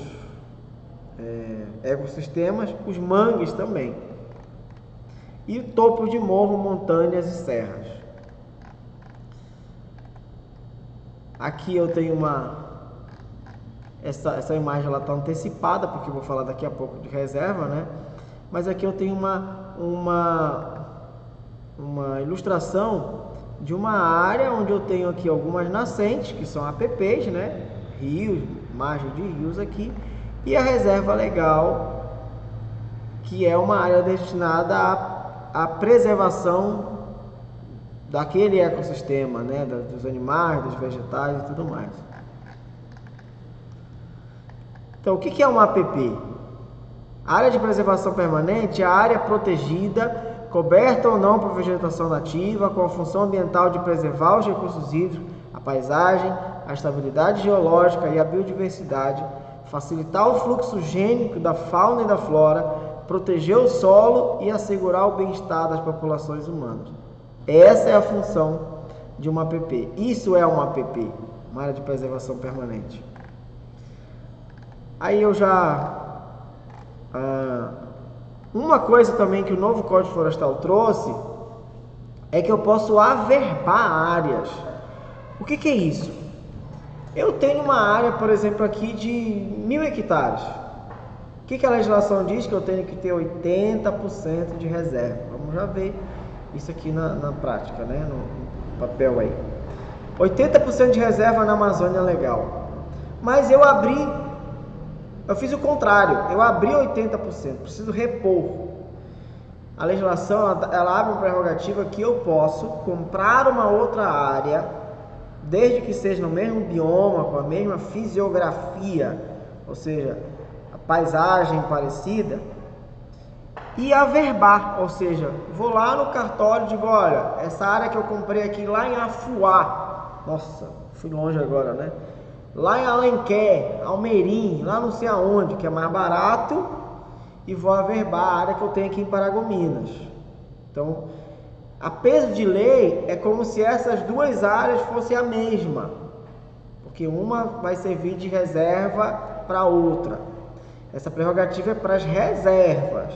A: ecossistemas, os mangues também. E topos de morro, montanhas e serras. Aqui eu tenho essa imagem, ela está antecipada, porque eu vou falar daqui a pouco de reserva, né? Mas aqui eu tenho uma ilustração de uma área onde eu tenho aqui algumas nascentes, que são APPs, né? Rios, margem de rios aqui, e a reserva legal, que é uma área destinada à preservação daquele ecossistema, né? Dos animais, dos vegetais e tudo mais. Então, o que é uma APP? A área de preservação permanente é a área protegida, coberta ou não por vegetação nativa, com a função ambiental de preservar os recursos hídricos, a paisagem, a estabilidade geológica e a biodiversidade, facilitar o fluxo gênico da fauna e da flora, proteger o solo e assegurar o bem-estar das populações humanas. Essa é a função de uma APP. Isso é uma APP, uma área de preservação permanente. Aí eu já... uma coisa também que o novo Código Florestal trouxe é que eu posso averbar áreas. O que é isso? Eu tenho uma área, por exemplo, aqui de 1.000 hectares. O que a legislação diz? Que eu tenho que ter 80% de reserva. Vamos já ver isso aqui na prática, né? No papel aí. 80% de reserva na Amazônia legal. Mas eu fiz o contrário, eu abri 80%, preciso repor. A legislação, ela abre uma prerrogativa que eu posso comprar uma outra área, desde que seja no mesmo bioma, com a mesma fisiografia, ou seja, a paisagem parecida, e averbar, ou seja, vou lá no cartório e digo, olha, essa área que eu comprei aqui lá em Afuá, nossa, fui longe agora, né? Lá em Alenquer, Almeirim, lá não sei aonde, que é mais barato, e vou averbar a área que eu tenho aqui em Paragominas. Então, a peso de lei é como se essas duas áreas fossem a mesma, porque uma vai servir de reserva para a outra. Essa prerrogativa é para as reservas.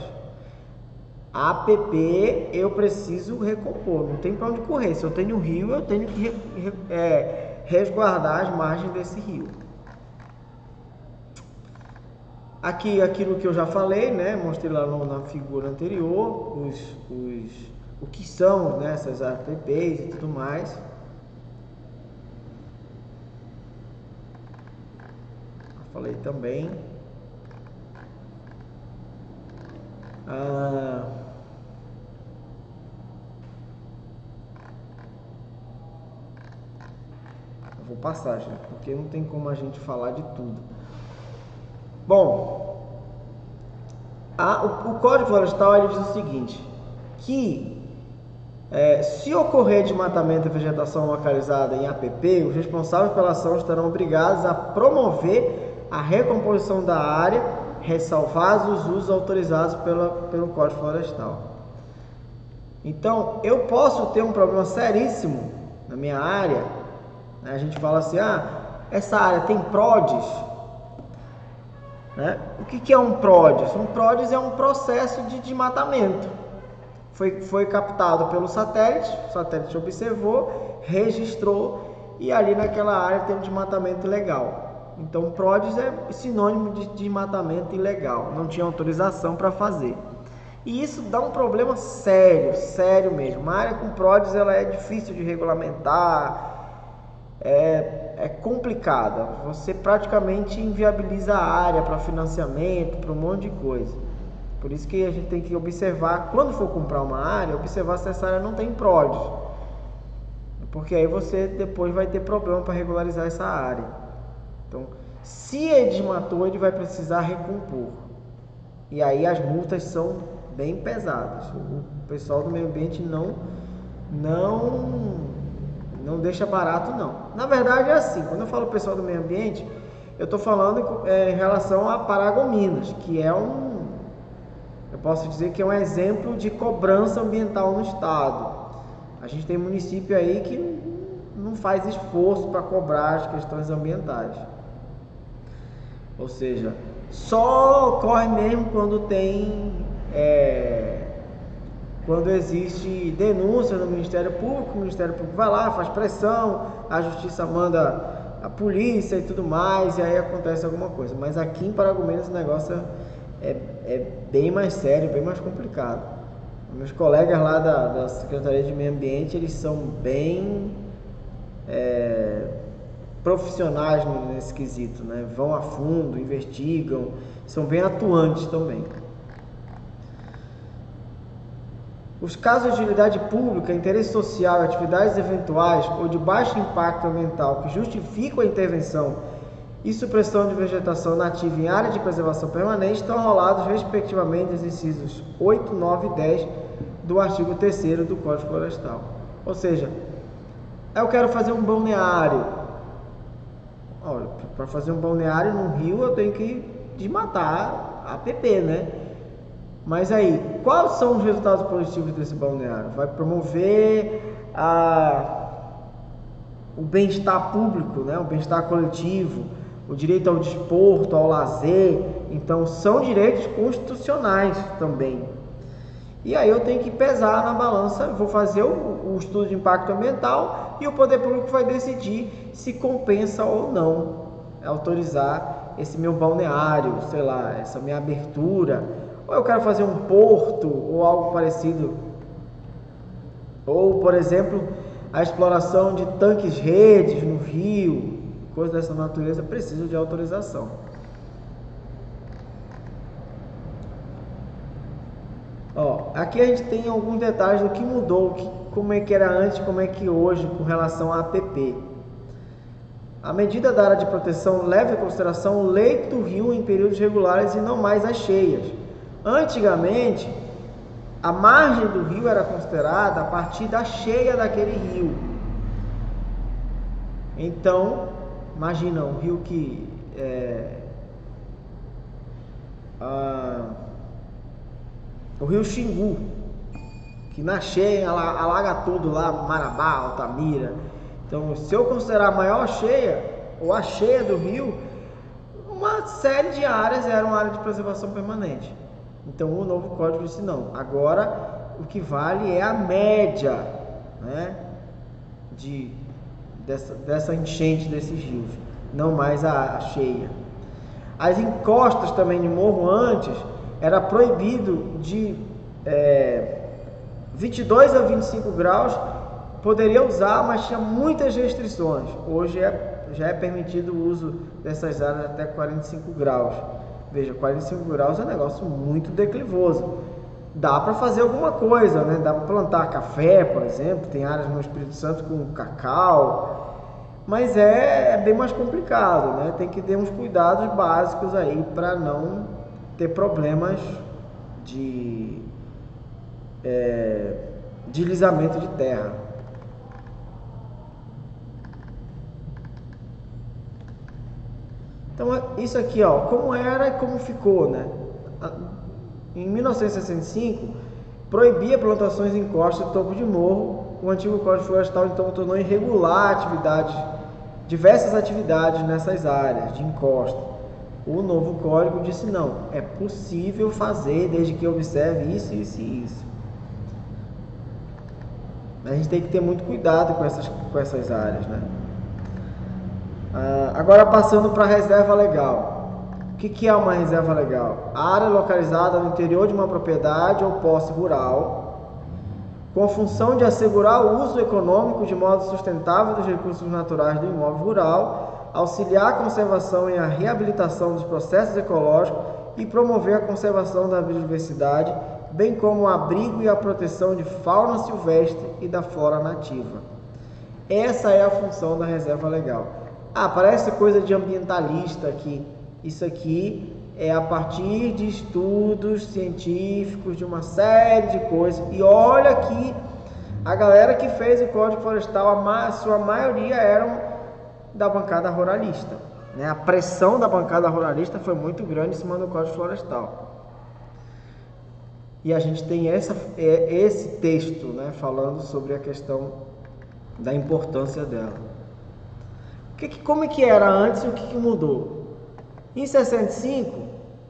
A: A APP eu preciso recompor, não tem para onde correr. Se eu tenho um rio, eu tenho que resguardar as margens desse rio. Aqui, aquilo que eu já falei, né? Mostrei lá na figura anterior, o que são, né, essas APPs e tudo mais. falei também. Eu vou passar, gente, porque não tem como a gente falar de tudo. Bom, o Código Florestal ele diz o seguinte, que se ocorrer desmatamento e vegetação localizada em APP, os responsáveis pela ação estarão obrigados a promover a recomposição da área, ressalvados os usos autorizados pelo Código Florestal. Então, eu posso ter um problema seríssimo na minha área, né? A gente fala assim, essa área tem PRODES, né? O que é um PRODES? Um PRODES é um processo de desmatamento. Foi captado pelo satélite, o satélite observou, registrou e ali naquela área tem um desmatamento ilegal. Então, PRODES é sinônimo de desmatamento ilegal, não tinha autorização para fazer. E isso dá um problema sério, sério mesmo. Uma área com PRODES ela é difícil de regulamentar, é complicada. Você praticamente inviabiliza a área para financiamento, para um monte de coisa. Por isso que a gente tem que observar, quando for comprar uma área, observar se essa área não tem PRODES. Porque aí você depois vai ter problema para regularizar essa área. Então, se ele desmatou, ele vai precisar recompor. E aí as multas são bem pesadas. O pessoal do meio ambiente não deixa barato, não. Na verdade é assim, quando eu falo pessoal do meio ambiente, eu estou falando em relação a Paragominas, que é eu posso dizer que é um exemplo de cobrança ambiental no estado. A gente tem município aí que não faz esforço para cobrar as questões ambientais. Ou seja, só ocorre mesmo quando quando existe denúncia no Ministério Público, o Ministério Público vai lá, faz pressão, a Justiça manda a polícia e tudo mais, e aí acontece alguma coisa. Mas aqui em Paragominas o negócio é bem mais sério, bem mais complicado. Meus colegas lá da Secretaria de Meio Ambiente, eles são bem profissionais nesse quesito, né? Vão a fundo, investigam, são bem atuantes também. Os casos de utilidade pública, interesse social, atividades eventuais ou de baixo impacto ambiental que justificam a intervenção e supressão de vegetação nativa em área de preservação permanente estão rolados respectivamente nos incisos 8, 9 e 10 do artigo 3º do Código Florestal. Ou seja, eu quero fazer um balneário. Olha, para fazer um balneário no rio eu tenho que desmatar a APP, né? Mas aí, quais são os resultados positivos desse balneário? Vai promover o bem-estar público, né? O bem-estar coletivo, o direito ao desporto, ao lazer. Então, são direitos constitucionais também. E aí eu tenho que pesar na balança, vou fazer o estudo de impacto ambiental e o poder público vai decidir se compensa ou não autorizar esse meu balneário, sei lá, essa minha abertura. Ou eu quero fazer um porto ou algo parecido. Ou, por exemplo, a exploração de tanques-redes no rio, coisas dessa natureza, precisam de autorização. Aqui a gente tem alguns detalhes do que mudou, como é que era antes, como é que hoje, com relação à APP. A medida da área de proteção leva em consideração o leito do rio em períodos regulares e não mais as cheias. Antigamente, a margem do rio era considerada a partir da cheia daquele rio. Então, imagina um rio que o rio Xingu, que na cheia alaga tudo lá, Marabá, Altamira. Então, se eu considerar a maior cheia, ou a cheia do rio, uma série de áreas eram área de preservação permanente. Então, o novo código disse não. Agora, o que vale é a média, né, dessa enchente desses rios, não mais a cheia. As encostas também de morro antes era proibido de 22 a 25 graus, poderia usar, mas tinha muitas restrições. Hoje já é permitido o uso dessas áreas até 45 graus. Veja, 45 graus é um negócio muito declivoso. Dá para fazer alguma coisa, né? Dá para plantar café, por exemplo, tem áreas no Espírito Santo com cacau, mas é bem mais complicado, né? Tem que ter uns cuidados básicos aí para não ter problemas de deslizamento de terra. Então, isso aqui, ó, como era e como ficou, né? Em 1965, proibia plantações em costa e topo de morro. O antigo Código Florestal, então, tornou irregular diversas atividades nessas áreas de encosta. O novo código disse não, é possível fazer desde que observe isso, isso e isso. A gente tem que ter muito cuidado com essas áreas, né? Agora passando para a reserva legal. O que é uma reserva legal? A área localizada no interior de uma propriedade ou posse rural, com a função de assegurar o uso econômico de modo sustentável dos recursos naturais do imóvel rural, auxiliar a conservação e a reabilitação dos processos ecológicos e promover a conservação da biodiversidade, bem como o abrigo e a proteção de fauna silvestre e da flora nativa. Essa é a função da reserva legal. Parece coisa de ambientalista aqui. Isso aqui é a partir de estudos científicos, de uma série de coisas. E olha que a galera que fez o Código Florestal, a sua maioria eram da bancada ruralista, né? A pressão da bancada ruralista foi muito grande em cima do Código Florestal. E a gente tem esse texto, né, falando sobre a questão da importância dela. Como é que era antes e o que mudou? Em 65,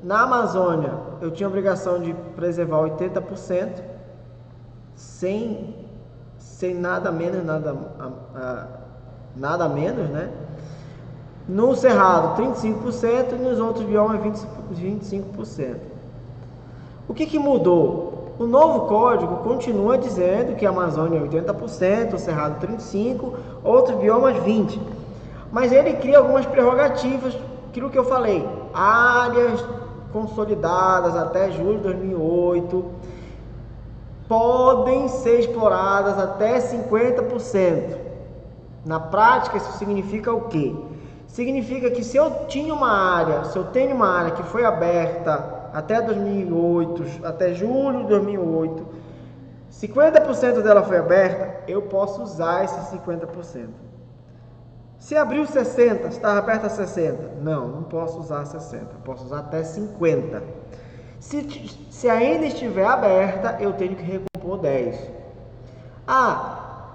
A: na Amazônia, eu tinha a obrigação de preservar 80%, sem nada menos, nada menos, né? No Cerrado, 35%, e nos outros biomas, 25%. O que mudou? O novo código continua dizendo que a Amazônia é 80%, o Cerrado 35%, outros biomas 20%. Mas ele cria algumas prerrogativas, aquilo que eu falei, áreas consolidadas até julho de 2008, podem ser exploradas até 50%. Na prática, isso significa o quê? Significa que se eu tenho uma área que foi aberta até 2008, até julho de 2008, 50% dela foi aberta, eu posso usar esses 50%. Se abriu 60, estava aberta a 60, não posso usar 60, posso usar até 50. Se ainda estiver aberta, eu tenho que recompor 10.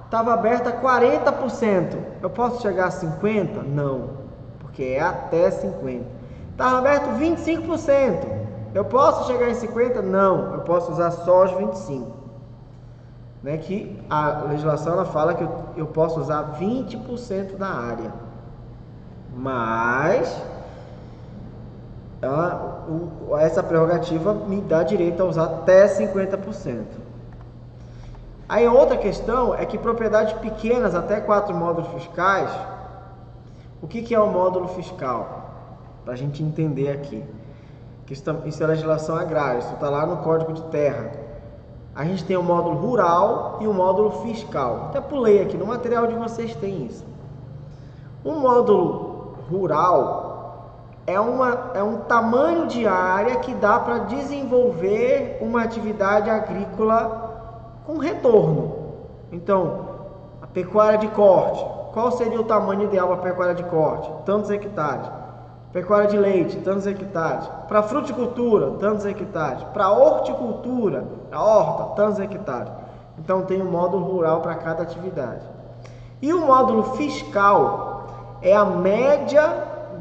A: Estava aberta 40%, eu posso chegar a 50? Não, porque é até 50. Estava aberto 25%, eu posso chegar em 50? Não, eu posso usar só os 25%. Né, que a legislação ela fala que eu posso usar 20% da área, mas essa prerrogativa me dá direito a usar até 50%. Aí outra questão é que propriedades pequenas, até 4 módulos fiscais, o que é o módulo fiscal? Para a gente entender aqui, isso é legislação agrária, isso está lá no Código de Terra. A gente tem o módulo rural e o módulo fiscal. Até pulei aqui, no material de vocês tem isso. O módulo rural é um tamanho de área que dá para desenvolver uma atividade agrícola com retorno. Então, a pecuária de corte. Qual seria o tamanho ideal para a pecuária de corte? Tantos hectares. Pecuária de leite, tantos hectares. Para fruticultura, tantos hectares. Para horticultura, a horta, tantos hectares. Então tem um módulo rural para cada atividade. E o módulo fiscal é a média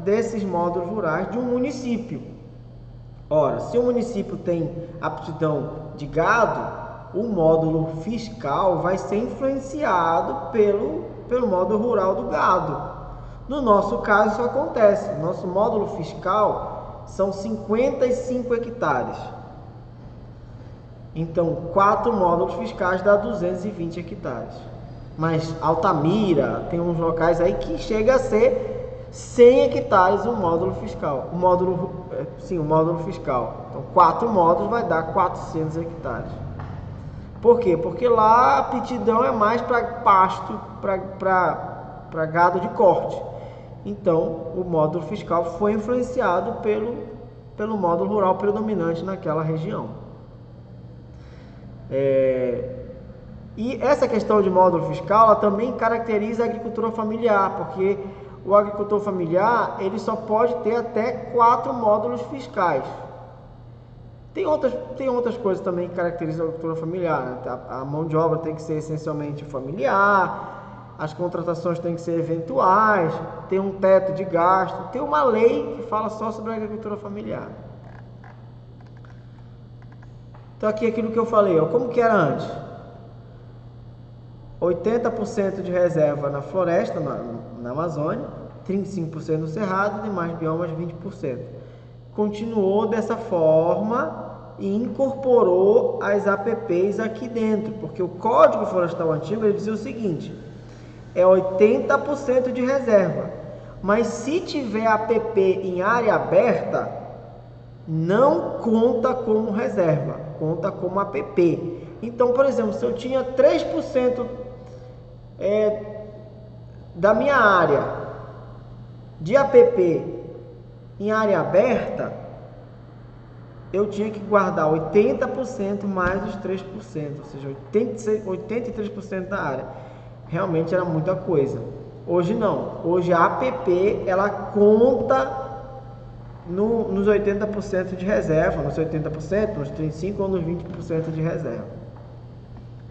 A: desses módulos rurais de um município. Ora, se o município tem aptidão de gado, o módulo fiscal vai ser influenciado pelo módulo rural do gado. No nosso caso, isso acontece. Nosso módulo fiscal são 55 hectares. Então, 4 módulos fiscais dá 220 hectares. Mas Altamira, tem uns locais aí que chega a ser 100 hectares o módulo fiscal. O módulo fiscal. Então, 4 módulos vai dar 400 hectares. Por quê? Porque lá a aptidão é mais para pasto, para gado de corte. Então, o módulo fiscal foi influenciado pelo módulo rural predominante naquela região. E essa questão de módulo fiscal, ela também caracteriza a agricultura familiar, porque o agricultor familiar, ele só pode ter até 4 módulos fiscais. Tem outras coisas também que caracterizam a agricultura familiar, né? A mão de obra tem que ser essencialmente familiar, as contratações têm que ser eventuais, tem um teto de gasto, tem uma lei que fala só sobre a agricultura familiar. Então aqui aquilo que eu falei, como que era antes? 80% de reserva na floresta, na Amazônia, 35% no Cerrado, demais biomas 20%. Continuou dessa forma e incorporou as APPs aqui dentro, porque o Código Florestal Antigo ele dizia o seguinte, é 80% de reserva, mas se tiver APP em área aberta, não conta como reserva, conta como APP. Então, por exemplo, se eu tinha 3% da minha área de APP em área aberta, eu tinha que guardar 80% mais os 3%, ou seja, 83% da área. Realmente era muita coisa. Hoje não. Hoje a APP, ela conta nos 80% de reserva, nos 80%, nos 35% ou nos 20% de reserva.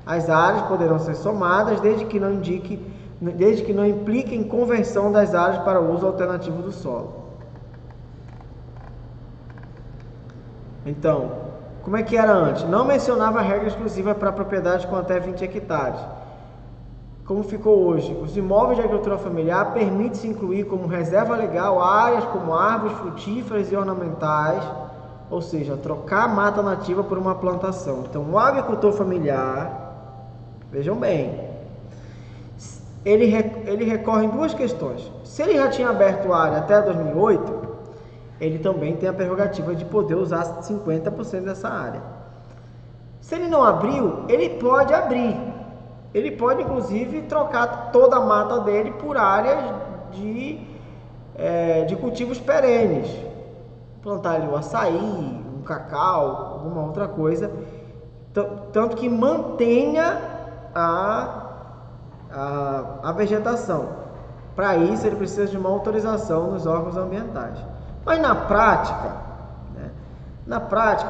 A: As áreas poderão ser somadas desde que não impliquem conversão das áreas para uso alternativo do solo. Então, como é que era antes? Não mencionava regra exclusiva para propriedades com até 20 hectares. Como ficou hoje? Os imóveis de agricultura familiar permite-se incluir como reserva legal áreas como árvores frutíferas e ornamentais, ou seja, trocar a mata nativa por uma plantação. Então, o agricultor familiar, vejam bem, ele recorre em duas questões. Se ele já tinha aberto a área até 2008, ele também tem a prerrogativa de poder usar 50% dessa área. Se ele não abriu, ele pode abrir. Ele pode, inclusive, trocar toda a mata dele por áreas de cultivos perenes. Plantar ali o açaí, um cacau, alguma outra coisa. Tanto que mantenha a vegetação. Para isso, ele precisa de uma autorização nos órgãos ambientais. Mas na prática,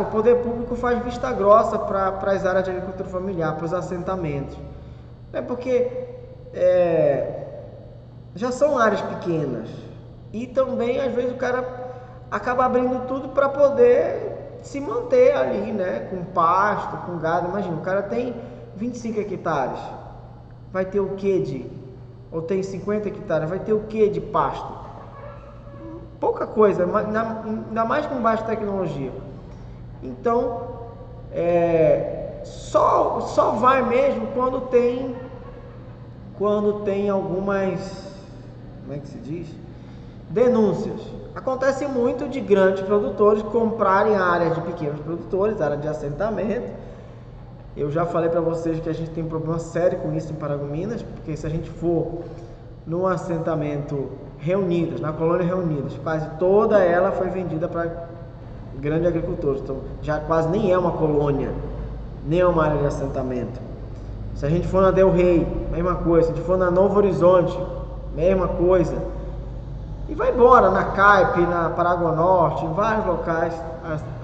A: o poder público faz vista grossa para as áreas de agricultura familiar, para os assentamentos. Porque já são áreas pequenas e também às vezes o cara acaba abrindo tudo para poder se manter ali, né? Com pasto, com gado. Imagina, o cara tem 25 hectares, vai ter o que ou tem 50 hectares, vai ter o que de pasto? Pouca coisa, ainda mais com baixa tecnologia. Então, só vai mesmo quando tem algumas, como é que se diz? Denúncias. Acontece muito de grandes produtores comprarem áreas de pequenos produtores, área de assentamento. Eu já falei para vocês que a gente tem um problema sério com isso em Paragominas, porque se a gente for no assentamento Reunidas, na colônia Reunidas, quase toda ela foi vendida para grandes agricultores. Então, já quase nem é uma colônia, nem é uma área de assentamento. Se a gente for na Del Rey, mesma coisa. Se a gente for na Novo Horizonte, mesma coisa. E vai embora, na Caipe, na Paragonorte, em vários locais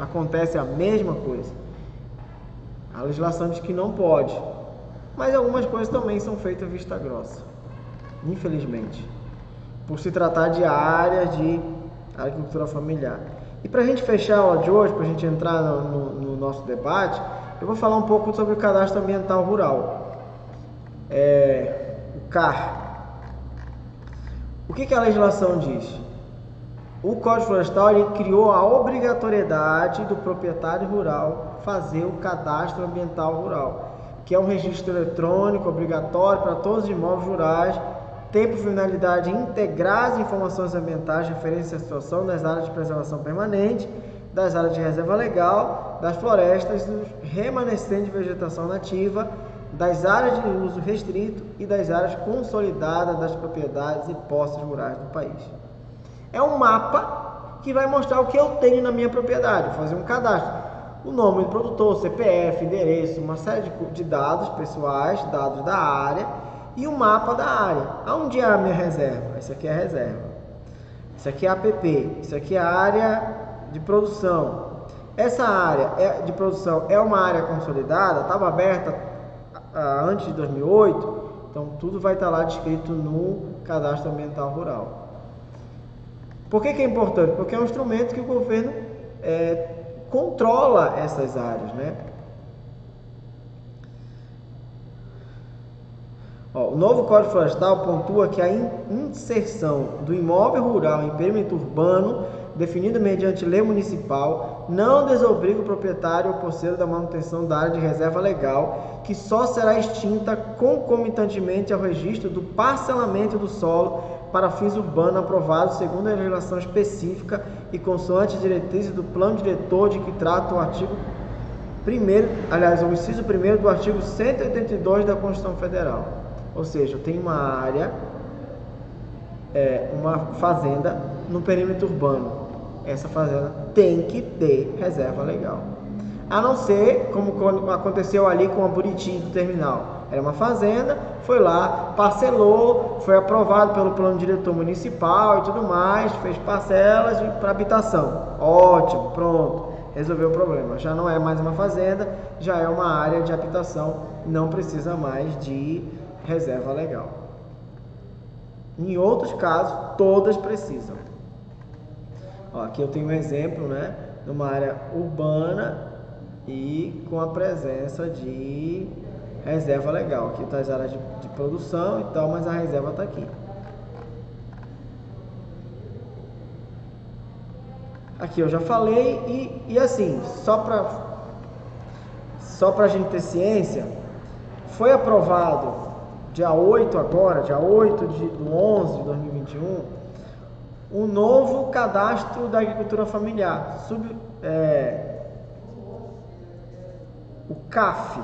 A: acontece a mesma coisa. A legislação diz que não pode, mas algumas coisas também são feitas vista grossa, infelizmente, por se tratar de áreas de agricultura familiar. E para a gente fechar a aula de hoje, para a gente entrar no nosso debate, eu vou falar um pouco sobre o Cadastro Ambiental Rural, o CAR. O que a legislação diz? O Código Florestal ele criou a obrigatoriedade do proprietário rural fazer o Cadastro Ambiental Rural, que é um registro eletrônico obrigatório para todos os imóveis rurais tem por finalidade integrar as informações ambientais referentes à situação das áreas de preservação permanente, das áreas de reserva legal, das florestas, dos remanescentes de vegetação nativa, das áreas de uso restrito e das áreas consolidadas das propriedades e posses rurais do país. É um mapa que vai mostrar o que eu tenho na minha propriedade, vou fazer um cadastro. O nome do produtor, CPF, endereço, uma série de dados pessoais, dados da área e o mapa da área. Aonde é a minha reserva? Essa aqui é a reserva. Isso aqui é a APP. Isso aqui é a área de produção. Essa área de produção é uma área consolidada, estava aberta antes de 2008, então tudo vai estar lá descrito no Cadastro Ambiental Rural. Por que é importante? Porque é um instrumento que o governo controla essas áreas, né? O novo Código Florestal pontua que a inserção do imóvel rural em perímetro urbano, definido mediante lei municipal, não desobriga o proprietário ou posseiro da manutenção da área de reserva legal, que só será extinta concomitantemente ao registro do parcelamento do solo para fins urbanos aprovado segundo a legislação específica e consoante diretrizes do plano diretor de que trata o artigo 1º, o inciso 1º do artigo 182 da Constituição Federal. Ou seja, eu tenho uma área, uma fazenda no perímetro urbano. Essa fazenda tem que ter reserva legal. A não ser, como aconteceu ali com a Buriti do terminal. Era uma fazenda, foi lá, parcelou, foi aprovado pelo plano diretor municipal e tudo mais, fez parcelas para habitação. Ótimo, pronto, resolveu o problema. Já não é mais uma fazenda, já é uma área de habitação, não precisa mais de reserva legal. Em outros casos, todas precisam. Aqui eu tenho um exemplo, né, numa área urbana e com a presença de reserva legal. Aqui está as áreas de produção e tal, mas a reserva está aqui. Aqui eu já falei e assim, só para a gente ter ciência, foi aprovado dia 8 agora, dia 8 do 11 de 2021, o novo cadastro da agricultura familiar, o CAF.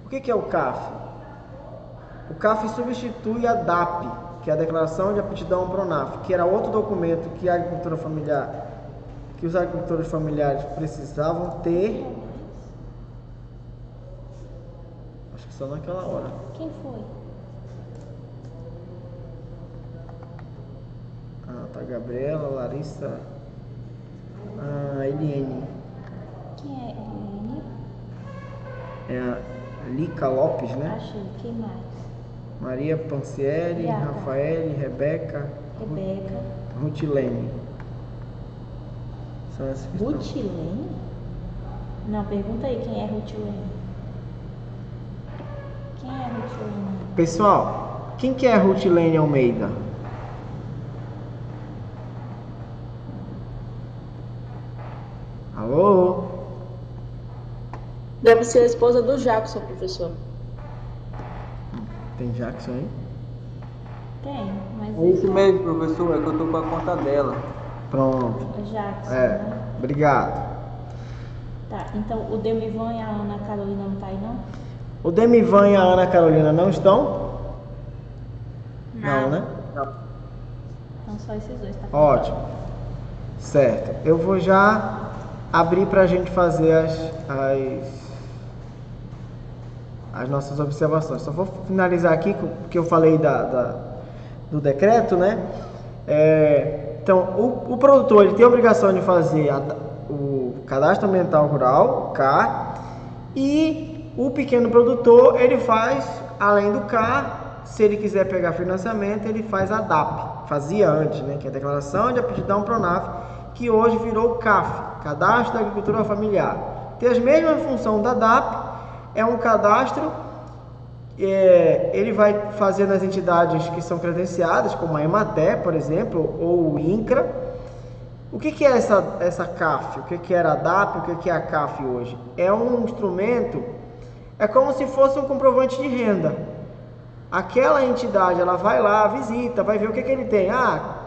A: O que é o CAF? O CAF substitui a DAP, que é a Declaração de Aptidão ao Pronaf, que era outro documento que a agricultura familiar, que os agricultores familiares precisavam ter. Acho que só naquela hora.
B: Quem foi?
A: Tá Gabriela, Larissa, Eliane.
B: Quem é Eliane?
A: É a Lica Lopes, né?
B: Achei. Quem mais?
A: Maria Pancieri,
B: Gata.
A: Rafael, Rebeca, Rutilene. São essas que estão.
B: Rutilene? Não, pergunta aí quem é Rutilene. Quem é Rutilene?
A: Pessoal, quem que é Rutilene Almeida? Alô?
E: Deve ser a esposa do Jackson, professor.
A: Tem Jackson aí?
B: Tem, mas
F: É isso mesmo, professor, é que eu tô com a conta dela.
A: Pronto.
B: é Jackson, né?
A: Obrigado.
B: Tá, então o Demivan e a Ana Carolina não tá aí, não?
A: O Demivan e a Ana Carolina não estão? Não, né?
B: Então só esses dois, tá?
A: Ótimo. Certo. Eu vou já abrir para a gente fazer as nossas observações. Só vou finalizar aqui, porque eu falei do decreto, né? Então, o produtor ele tem a obrigação de fazer o Cadastro Ambiental Rural, CAR, e o pequeno produtor, ele faz, além do CAR, se ele quiser pegar financiamento, ele faz a DAP. Fazia antes, né? Que é a Declaração de Aptidão Pronaf, que hoje virou o CAF, Cadastro da Agricultura Familiar. Tem as mesmas funções da DAP, é um cadastro, ele vai fazer nas entidades que são credenciadas, como a Emater, por exemplo, ou o INCRA. O que é essa CAF? O que era a DAP? O que é a CAF hoje? É um instrumento, é como se fosse um comprovante de renda. Aquela entidade, ela vai lá, visita, vai ver o que ele tem.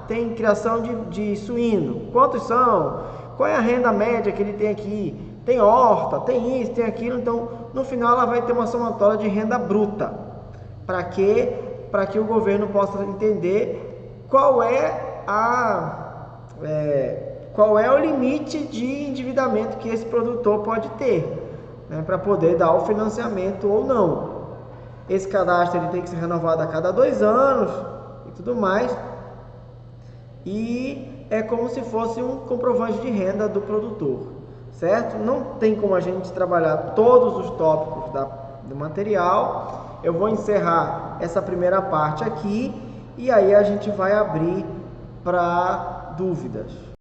A: Tem criação de suíno. Quantos são? Qual é a renda média que ele tem aqui? Tem horta, tem isso, tem aquilo. Então, no final, ela vai ter uma somatória de renda bruta. Para quê? Para que o governo possa entender qual é o limite de endividamento que esse produtor pode ter, né, para poder dar o financiamento ou não. Esse cadastro ele tem que ser renovado a cada 2 anos e tudo mais. E é como se fosse um comprovante de renda do produtor, certo? Não tem como a gente trabalhar todos os tópicos do material. Eu vou encerrar essa primeira parte aqui e aí a gente vai abrir para dúvidas.